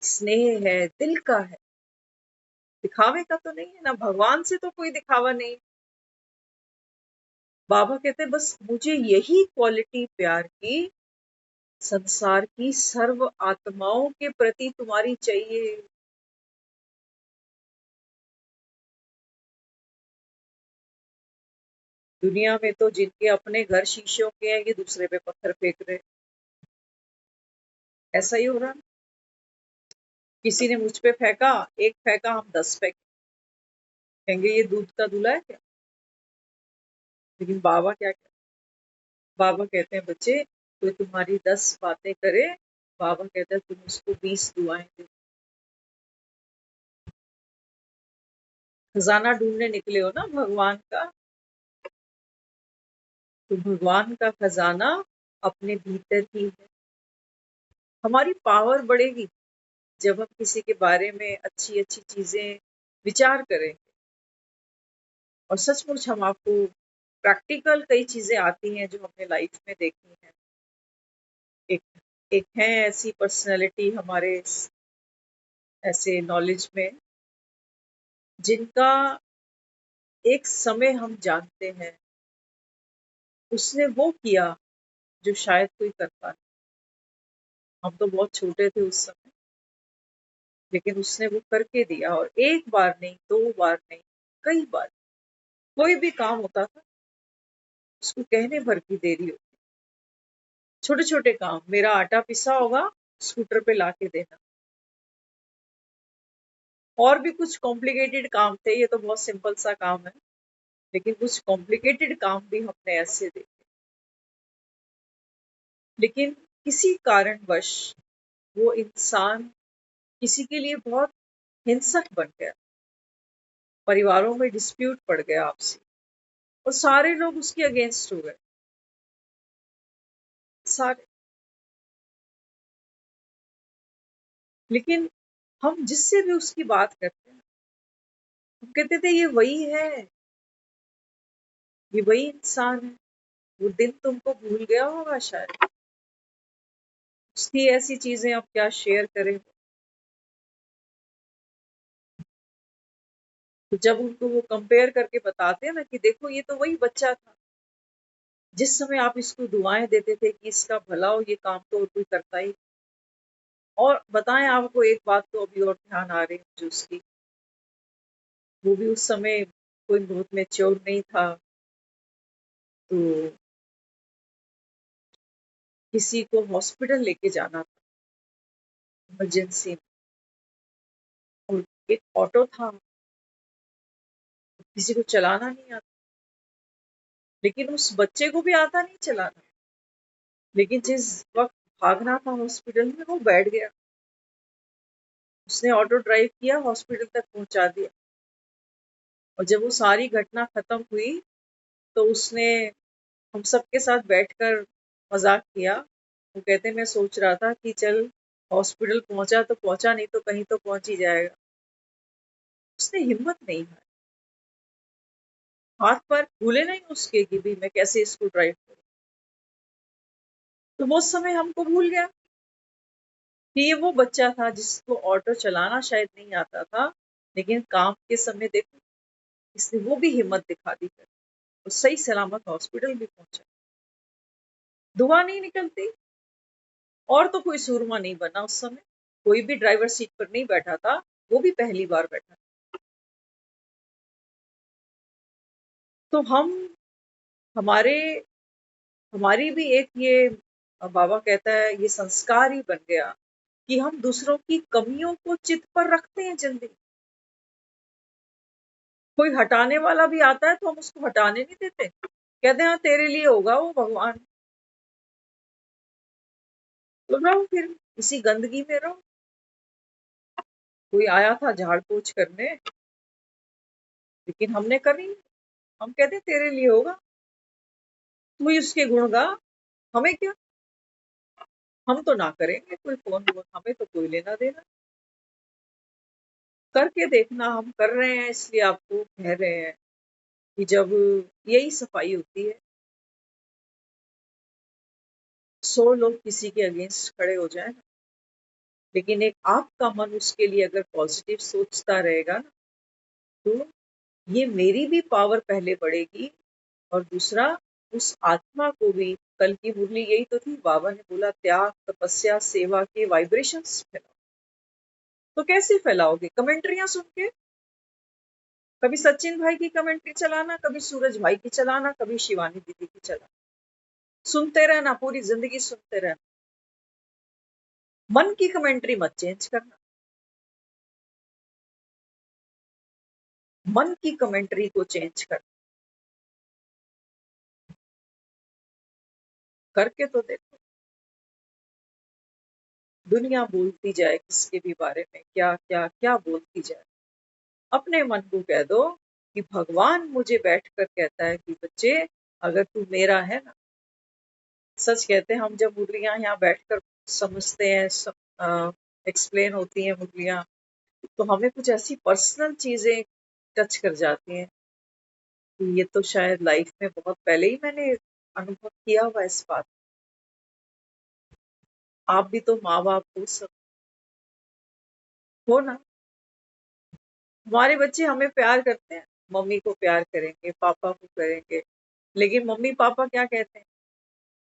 स्नेह है, दिल का है, दिखावे का तो नहीं है ना, भगवान से तो कोई दिखावा नहीं। बाबा कहते हैं बस मुझे यही क्वालिटी प्यार की संसार की सर्व आत्माओं के प्रति तुम्हारी चाहिए। दुनिया में तो जिनके अपने घर शीशों के हैं, ये दूसरे पे पत्थर फेंक रहे। ऐसा ही हो रहा। किसी ने मुझ पे फेंका, एक फेंका, हम 10 फेंके, कहेंगे ये दूध का दूल्हा है क्या? लेकिन बाबा क्या कहते? बाबा कहते हैं बच्चे कोई तुम्हारी 10 बातें करे, बाबा कहते हैं तुम उसको 20 दुआएं दे। खजाना ढूंढने निकले हो ना भगवान का, तो भगवान का खजाना अपने भीतर ही है। हमारी पावर बढ़ेगी जब हम किसी के बारे में अच्छी अच्छी चीजें विचार करें। और सचमुच हम आपको प्रैक्टिकल कई चीजें आती हैं जो हमने लाइफ में देखी हैं। एक एक है ऐसी पर्सनालिटी हमारे ऐसे नॉलेज में, जिनका एक समय हम जानते हैं उसने वो किया जो शायद कोई करता नहीं। हम तो बहुत छोटे थे उस समय, लेकिन उसने वो करके दिया, और एक बार नहीं, 2 बार नहीं, कई बार। कोई भी काम होता था उसको कहने भर की देरी होती। छोटे छोटे काम, मेरा आटा पिसा होगा, स्कूटर पे लाके देना। और भी कुछ कॉम्प्लिकेटेड काम थे, ये तो बहुत सिंपल सा काम है, लेकिन कुछ कॉम्प्लिकेटेड काम भी हमने ऐसे देखे। लेकिन किसी कारणवश वो इंसान किसी के लिए बहुत हिंसक बन गया, परिवारों में डिस्प्यूट पड़ गया आपसी, और सारे लोग उसके अगेंस्ट हो गए, सारे। लेकिन हम जिससे भी उसकी बात करते हैं, हम कहते थे ये वही है, ये वही इंसान है। वो दिन तुमको भूल गया होगा शायद। उसकी ऐसी चीजें अब क्या शेयर करें। तो जब उनको वो कंपेयर करके बताते हैं ना कि देखो ये तो वही बच्चा था, जिस समय आप इसको दुआएं देते थे कि इसका भला हो, ये काम तो और कोई करता ही। और बताएं आपको एक बात तो अभी और ध्यान आ रही है मुझे उसकी, वो भी उस समय कोई बहुत मैच्योर नहीं था, तो किसी को हॉस्पिटल लेके जाना था इमरजेंसी में, और एक ऑटो था, किसी को चलाना नहीं आता, लेकिन उस बच्चे को भी आता नहीं चलाना, लेकिन जिस वक्त भागना था हॉस्पिटल में वो बैठ गया, उसने ऑटो ड्राइव किया, हॉस्पिटल तक पहुंचा दिया। और जब वो सारी घटना खत्म हुई तो उसने हम सबके साथ बैठकर मजाक किया। वो कहते मैं सोच रहा था कि चल हॉस्पिटल पहुंचा तो पहुंचा, नहीं तो कहीं तो पहुंच ही जाएगा। उसने हिम्मत नहीं हारी, हाथ पर भूले नहीं उसके कि भी मैं कैसे इसको ड्राइव करूं। तो वो समय हमको भूल गया कि ये वो बच्चा था जिसको ऑटो चलाना शायद नहीं आता था, लेकिन काम के समय देखो इसने वो भी हिम्मत दिखा दी कर और सही सलामत हॉस्पिटल भी पहुंचा। दुआ नहीं निकलती। और तो कोई सूरमा नहीं बना उस समय, कोई भी ड्राइवर सीट पर नहीं बैठा था, वो भी पहली बार बैठा। तो हम हमारे हमारी भी एक ये बाबा कहता है ये संस्कार ही बन गया कि हम दूसरों की कमियों को चित पर रखते हैं जल्दी। कोई हटाने वाला भी आता है तो हम उसको हटाने नहीं देते, कहते हैं हाँ तेरे लिए होगा वो भगवान। तो रहो फिर इसी गंदगी में रहो। कोई आया था झाड़ पोछ करने, लेकिन हमने करी नहीं। हम कहते हैं तेरे लिए होगा, तू ही उसके गुण गा, हमें क्या। हम तो ना करेंगे कोई फोन वोन, हमें तो कोई लेना देना। करके देखना, हम कर रहे हैं इसलिए आपको कह रहे हैं कि जब यही सफाई होती है, 100 लोग किसी के अगेंस्ट खड़े हो जाए ना, लेकिन एक आपका मन उसके लिए अगर पॉजिटिव सोचता रहेगा ना, तो ये मेरी भी पावर पहले बढ़ेगी। और दूसरा, उस आत्मा को भी, कल की मुरली यही तो थी, बाबा ने बोला त्याग तपस्या सेवा के वाइब्रेशंस फैलाओ। तो कैसे फैलाओगे? कमेंट्रियां सुन के। कभी सचिन भाई की कमेंट्री चलाना, कभी सूरज भाई की चलाना, कभी शिवानी दीदी की चलाना, सुनते रहना, पूरी जिंदगी सुनते रहना। मन की कमेंट्री मत चेंज करना, मन की कमेंट्री को चेंज करके तो देखो। दुनिया बोलती जाए किसके भी बारे में, क्या क्या क्या बोलती जाए, अपने मन को कह दो कि भगवान मुझे बैठकर कहता है कि बच्चे अगर तू मेरा है ना। सच कहते हैं, हम जब मुरलियां यहाँ बैठकर समझते हैं, एक्सप्लेन होती हैं मुरलियां, तो हमें कुछ ऐसी पर्सनल चीजें टच कर जाती हैं कि ये तो शायद लाइफ में बहुत पहले ही मैंने अनुभव किया हुआ इस बात। आप भी तो माँ बाप हो, सब हो ना। हमारे बच्चे हमें प्यार करते हैं, मम्मी को प्यार करेंगे, पापा को करेंगे, लेकिन मम्मी पापा क्या कहते हैं?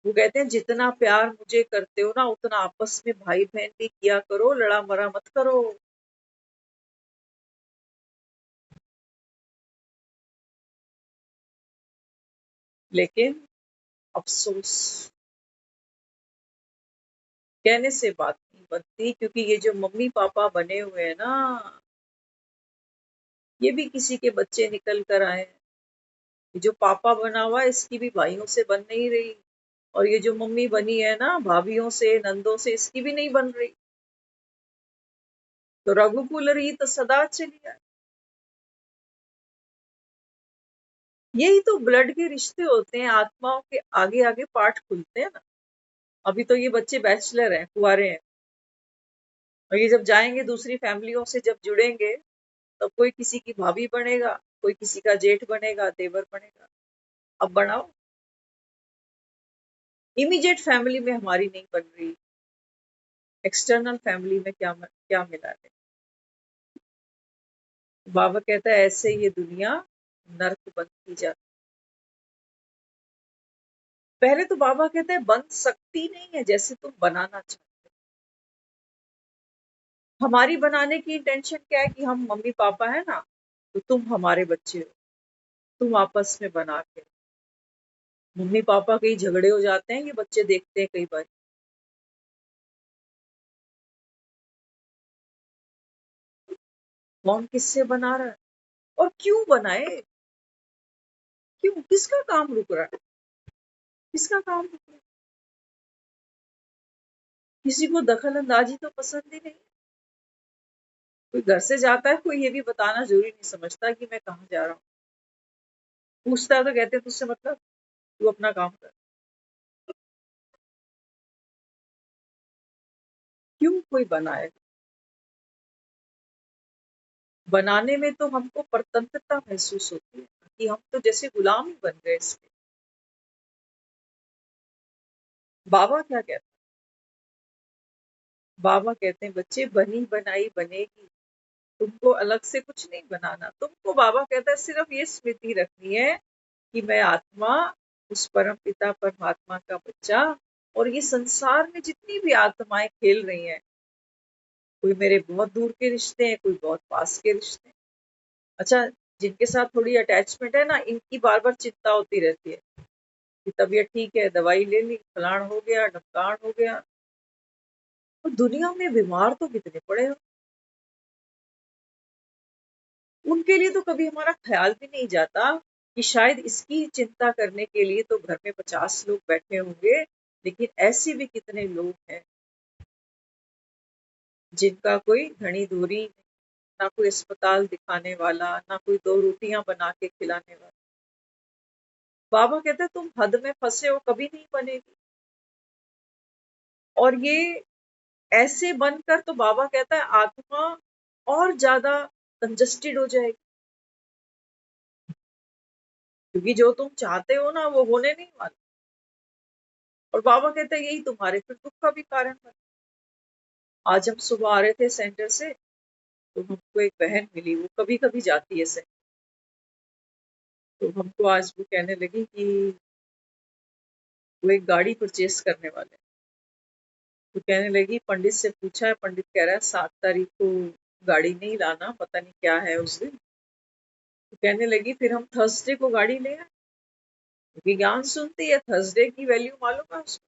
वो कहते हैं जितना प्यार मुझे करते हो ना, उतना आपस में भाई बहन भी किया करो, लड़ा मरा मत करो। लेकिन अफसोस, कहने से बात नहीं बनती, क्योंकि ये जो मम्मी पापा बने हुए हैं ना, ये भी किसी के बच्चे निकल कर आए हैं। ये जो पापा बना हुआ है इसकी भी भाइयों से बन नहीं रही, और ये जो मम्मी बनी है ना भाभीियों से नंदों से, इसकी भी नहीं बन रही। तो रघुकुल रीत सदा चली आए। यही तो ब्लड के रिश्ते होते हैं, आत्माओं के आगे आगे पाठ खुलते हैं ना। अभी तो ये बच्चे बैचलर हैं, कुंवारे हैं, और ये जब जाएंगे दूसरी फैमिलियों से जब जुड़ेंगे, तब कोई किसी की भाभी बनेगा, कोई किसी का जेठ बनेगा, देवर बनेगा। अब बनाओ, इमीडिएट फैमिली में हमारी नहीं बन रही, एक्सटर्नल फैमिली में क्या क्या मिला है। बाबा कहता है ऐसे ये दुनिया नर्क बनती जाती। पहले तो बाबा कहते हैं बन सकती नहीं है जैसे तुम बनाना चाहते हो। हमारी बनाने की इंटेंशन क्या है कि हम मम्मी पापा है ना, तो तुम हमारे बच्चे हो, तुम आपस में बना के। मम्मी पापा कई झगड़े हो जाते हैं, ये बच्चे देखते हैं कई बार। कौन किससे बना रहा है और क्यों बनाए? क्यों? किसका काम रुक रहा है? किसका काम रुक रहा है? किसी को दखल अंदाजी तो पसंद ही नहीं। कोई घर से जाता है, कोई ये भी बताना जरूरी नहीं समझता कि मैं कहाँ जा रहा हूँ। पूछता है तो कहते हैं तुझसे मतलब, तू अपना काम कर। क्यों कोई बनाए? बनाने में तो हमको परतंत्रता महसूस होती है कि हम तो जैसे गुलाम ही बन गए इसके। बाबा क्या कहते हैं? बाबा कहते हैं बच्चे बनी बनाई बनेगी, तुमको अलग से कुछ नहीं बनाना। तुमको बाबा कहता है सिर्फ ये स्मृति रखनी है कि मैं आत्मा, उस परम पिता परमात्मा का बच्चा, और ये संसार में जितनी भी आत्माएं खेल रही हैं, कोई मेरे बहुत दूर के रिश्ते हैं, कोई बहुत पास के रिश्ते हैं। अच्छा, जिनके साथ थोड़ी अटैचमेंट है ना, इनकी बार बार चिंता होती रहती है कि तबीयत ठीक है, दवाई ले ली, फलान हो गया, ढमकान हो गया। तो दुनिया में बीमार तो कितने पड़े हो, उनके लिए तो कभी हमारा ख्याल भी नहीं जाता कि शायद इसकी चिंता करने के लिए तो घर में 50 लोग बैठे होंगे, लेकिन ऐसे भी कितने लोग हैं जिनका कोई घड़ी दूरी, ना कोई अस्पताल दिखाने वाला, ना कोई दो रोटियां बना के खिलाने वाला। बाबा कहते हैं तुम हद में फंसे हो, कभी नहीं बनेगी। और ये ऐसे बनकर तो बाबा कहता है आत्मा और ज्यादा कंजस्टेड हो जाएगी, क्योंकि जो तुम चाहते हो ना वो होने नहीं वाला। और बाबा कहते हैं यही तुम्हारे फिर दुख का भी कारण बना। आज हम सुबह आ रहे थे सेंटर से, तो हमको एक बहन मिली, वो कभी कभी जाती है सेंटर। तो हमको आज वो कहने लगी कि वो एक गाड़ी परचेस करने वाले हैं। तो कहने लगी पंडित से पूछा है, पंडित कह रहा है 7 तारीख को गाड़ी नहीं लाना, पता नहीं क्या है उस दिन। तो कहने लगी फिर हम थर्सडे को गाड़ी ले आए, क्योंकि ज्ञान सुनती है, थर्सडे की वैल्यू मालूम है उसको।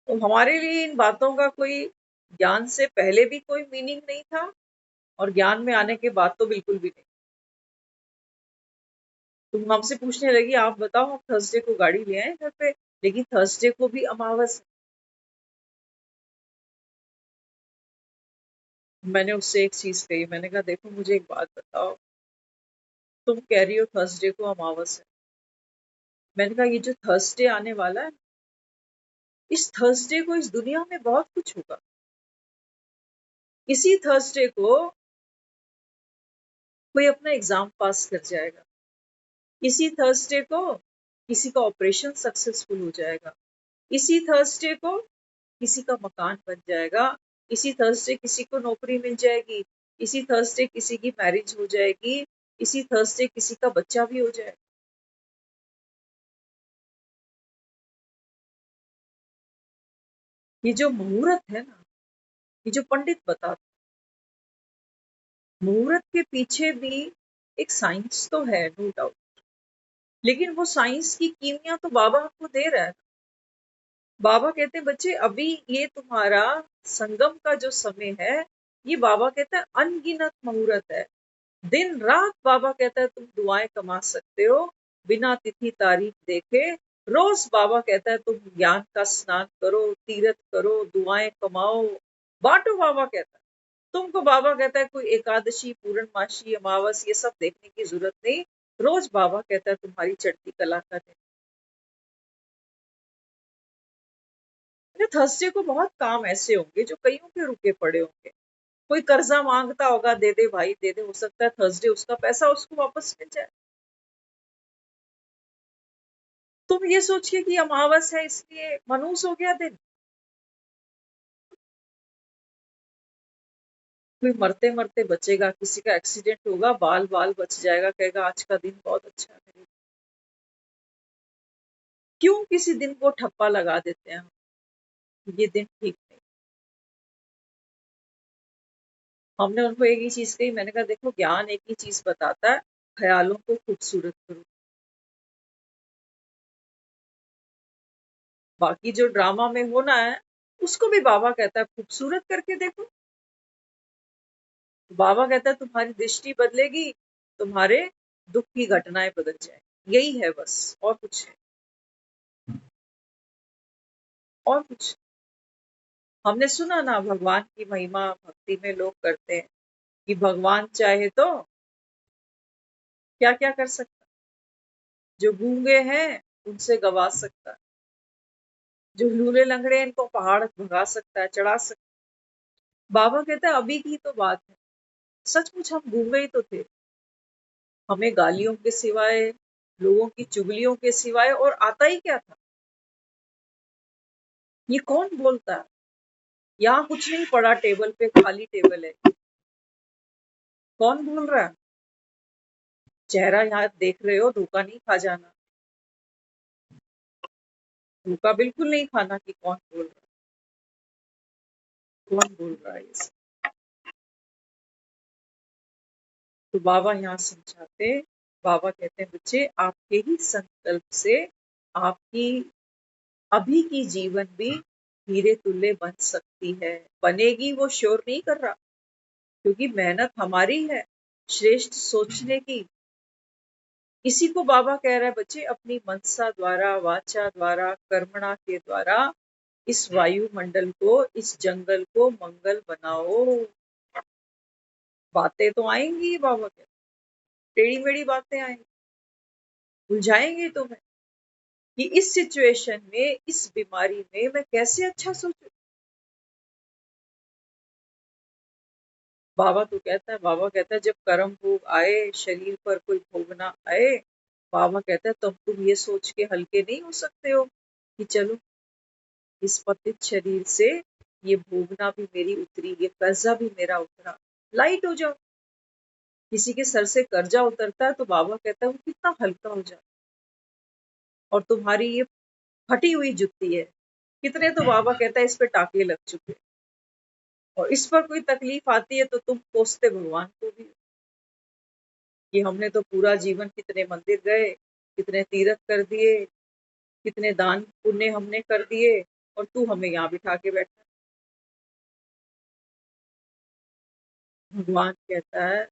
तो हमारे लिए इन बातों का कोई, ज्ञान से पहले भी कोई मीनिंग नहीं था, और ज्ञान में आने के बाद तो बिल्कुल भी नहीं। तुम हमसे पूछने लगी आप बताओ हम थर्सडे को गाड़ी ले आए घर पे, लेकिन थर्सडे को भी अमावस है। मैंने उससे एक चीज कही, मैंने कहा देखो मुझे एक बात बताओ, तुम कह रही हो थर्सडे को अमावस है, मैंने कहा ये जो थर्सडे आने वाला है, इस थर्सडे को इस दुनिया में बहुत कुछ होगा। इसी थर्सडे को कोई अपना एग्जाम पास कर जाएगा, इसी थर्सडे को किसी का ऑपरेशन सक्सेसफुल हो जाएगा, इसी थर्सडे को किसी का मकान बन जाएगा, इसी थर्सडे किसी को नौकरी मिल जाएगी, इसी थर्सडे किसी की मैरिज हो जाएगी, इसी थर्सडे किसी का बच्चा भी हो जाएगा। ये जो मुहूर्त है ना, ये जो पंडित बताते, मुहूर्त के पीछे भी एक साइंस तो है, नो डाउट, लेकिन वो साइंस की कीमिया तो बाबा हमको दे रहा है। बाबा कहते हैं बच्चे अभी ये तुम्हारा संगम का जो समय है, ये बाबा कहता है अनगिनत मुहूर्त है। दिन रात बाबा कहता है तुम दुआएं कमा सकते हो, बिना तिथि तारीख देखे। रोज बाबा कहता है तुम ज्ञान का स्नान करो, तीर्थ करो, दुआएं कमाओ, बांटो। बाबा कहता है तुमको, बाबा कहता है कोई एकादशी, पूर्णमासी, अमावस ये सब देखने की जरूरत नहीं। रोज बाबा कहता है तुम्हारी चढ़ती कला का दिन। थर्सडे को बहुत काम ऐसे होंगे जो कईयों के रुके पड़े होंगे। कोई कर्जा मांगता होगा, दे दे भाई दे दे, हो सकता है थर्सडे उसका पैसा उसको वापस मिल जाए। तुम ये सोचिए कि अमावस है इसलिए मनूस हो गया दिन। कोई मरते मरते बचेगा, किसी का एक्सीडेंट होगा, बाल बाल बच जाएगा, कहेगा आज का दिन बहुत अच्छा है मेरे लिए। क्यों किसी दिन को ठप्पा लगा देते हैं हम, ये दिन ठीक नहीं। हमने उनको एक ही चीज कही, मैंने कहा देखो ज्ञान एक ही चीज बताता है, ख्यालों को खूबसूरत करो। बाकी जो ड्रामा में होना है उसको भी बाबा कहता है खूबसूरत करके देखो। बाबा कहता है तुम्हारी दृष्टि बदलेगी, तुम्हारे दुख की घटनाएं बदल जाएंगी। यही है बस, और कुछ है, और कुछ हमने सुना ना भगवान की महिमा भक्ति में लोग करते हैं कि भगवान चाहे तो क्या क्या कर सकता, जो गूंगे हैं उनसे गवा सकता, जो लूले लंगड़े हैं इनको पहाड़ भगा सकता है, चढ़ा सकता। बाबा कहता है अभी की तो बात है, सचमुच हम गूंगे ही तो थे, हमें गालियों के सिवाय, लोगों की चुगलियों के सिवाय और आता ही क्या था। ये कौन बोलता है, यहाँ कुछ नहीं पड़ा टेबल पे, खाली टेबल है, कौन बोल रहा है? चेहरा यहाँ देख रहे हो, धोखा नहीं खा जाना, धोखा बिल्कुल नहीं खाना कि कौन बोल रहा है, कौन बोल रहा है ये सब। तो बाबा यहाँ समझाते, बाबा कहते हैं बच्चे आपके ही संकल्प से आपकी अभी की जीवन भी हीरे तुल्य बन सकती है, बनेगी वो श्योर नहीं कर रहा, क्योंकि मेहनत हमारी है श्रेष्ठ सोचने की। इसी को बाबा कह रहा है बच्चे अपनी मनसा द्वारा, वाचा द्वारा, कर्मणा के द्वारा इस वायुमंडल को, इस जंगल को मंगल बनाओ। बातें तो आएंगी, बाबा कहते टेढ़ी मेढ़ी बातें आएंगी, उलझाएंगे तुम्हें कि इस सिचुएशन में, इस बीमारी में मैं कैसे अच्छा सोचूं। बाबा कहता है जब कर्म भोग आए, शरीर पर कोई भोगना आए, बाबा कहता है तब तुम ये सोच के हल्के नहीं हो सकते हो कि चलो इस पतित शरीर से ये भोगना भी मेरी उतरी, ये कर्जा भी मेरा उतरा, लाइट हो जाओ। किसी के सर से कर्जा उतरता है तो बाबा कहता है वो कितना हल्का हो जाता, और तुम्हारी ये फटी हुई जुत्ती है, कितने तो बाबा कहता है इस पे टाके लग चुके, और इस पर कोई तकलीफ आती है तो तुम कोसते भगवान को भी कि हमने तो पूरा जीवन कितने मंदिर गए, कितने तीर्थ कर दिए, कितने दान पुण्य हमने कर दिए, और तू हमें यहाँ बिठा के बैठा। भगवान कहता है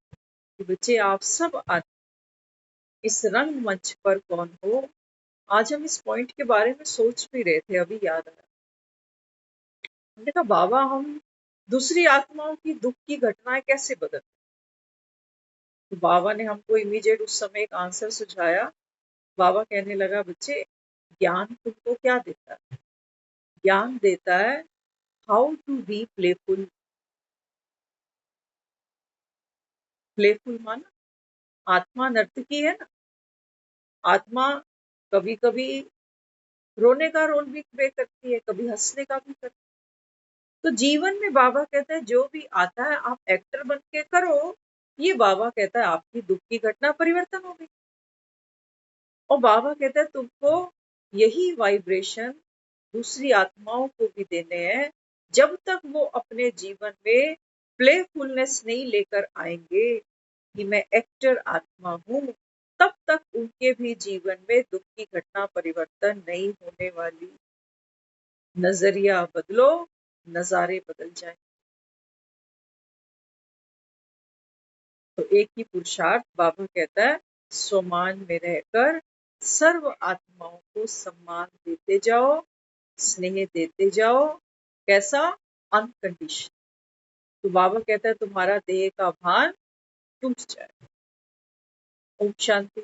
कि बच्चे आप सब आज इस रंग मंच पर कौन हो। आज हम इस पॉइंट के बारे में सोच भी रहे थे, अभी याद आया। हमने कहा बाबा हम दूसरी आत्माओं की दुख की घटनाएं कैसे बदल, तो बाबा ने हमको इमीडिएट उस समय एक आंसर सुझाया। बाबा कहने लगा बच्चे ज्ञान तुमको क्या देता है, ज्ञान देता है how to be playful. Playful माना आत्मा नर्तकी है ना, आत्मा कभी कभी रोने का रोल भी प्ले करती है, कभी हंसने का भी करती है। तो जीवन में बाबा कहता है जो भी आता है आप एक्टर बन के करो, ये बाबा कहता है आपकी दुख की घटना परिवर्तन हो गई। और बाबा कहता है तुमको यही वाइब्रेशन दूसरी आत्माओं को भी देने हैं। जब तक वो अपने जीवन में प्लेफुलनेस नहीं लेकर आएंगे कि मैं एक्टर आत्मा हूँ, तब तक उनके भी जीवन में दुख की घटना परिवर्तन नहीं होने वाली। नजरिया बदलो, नजारे बदल जाए। तो एक ही पुरुषार्थ, बाबा कहता है स्वमान में रहकर सर्व आत्माओं को सम्मान देते जाओ, स्नेह देते जाओ। कैसा? अनकंडीशन। तो बाबा कहता है तुम्हारा देह का भान टूट जाए। ओम शांति।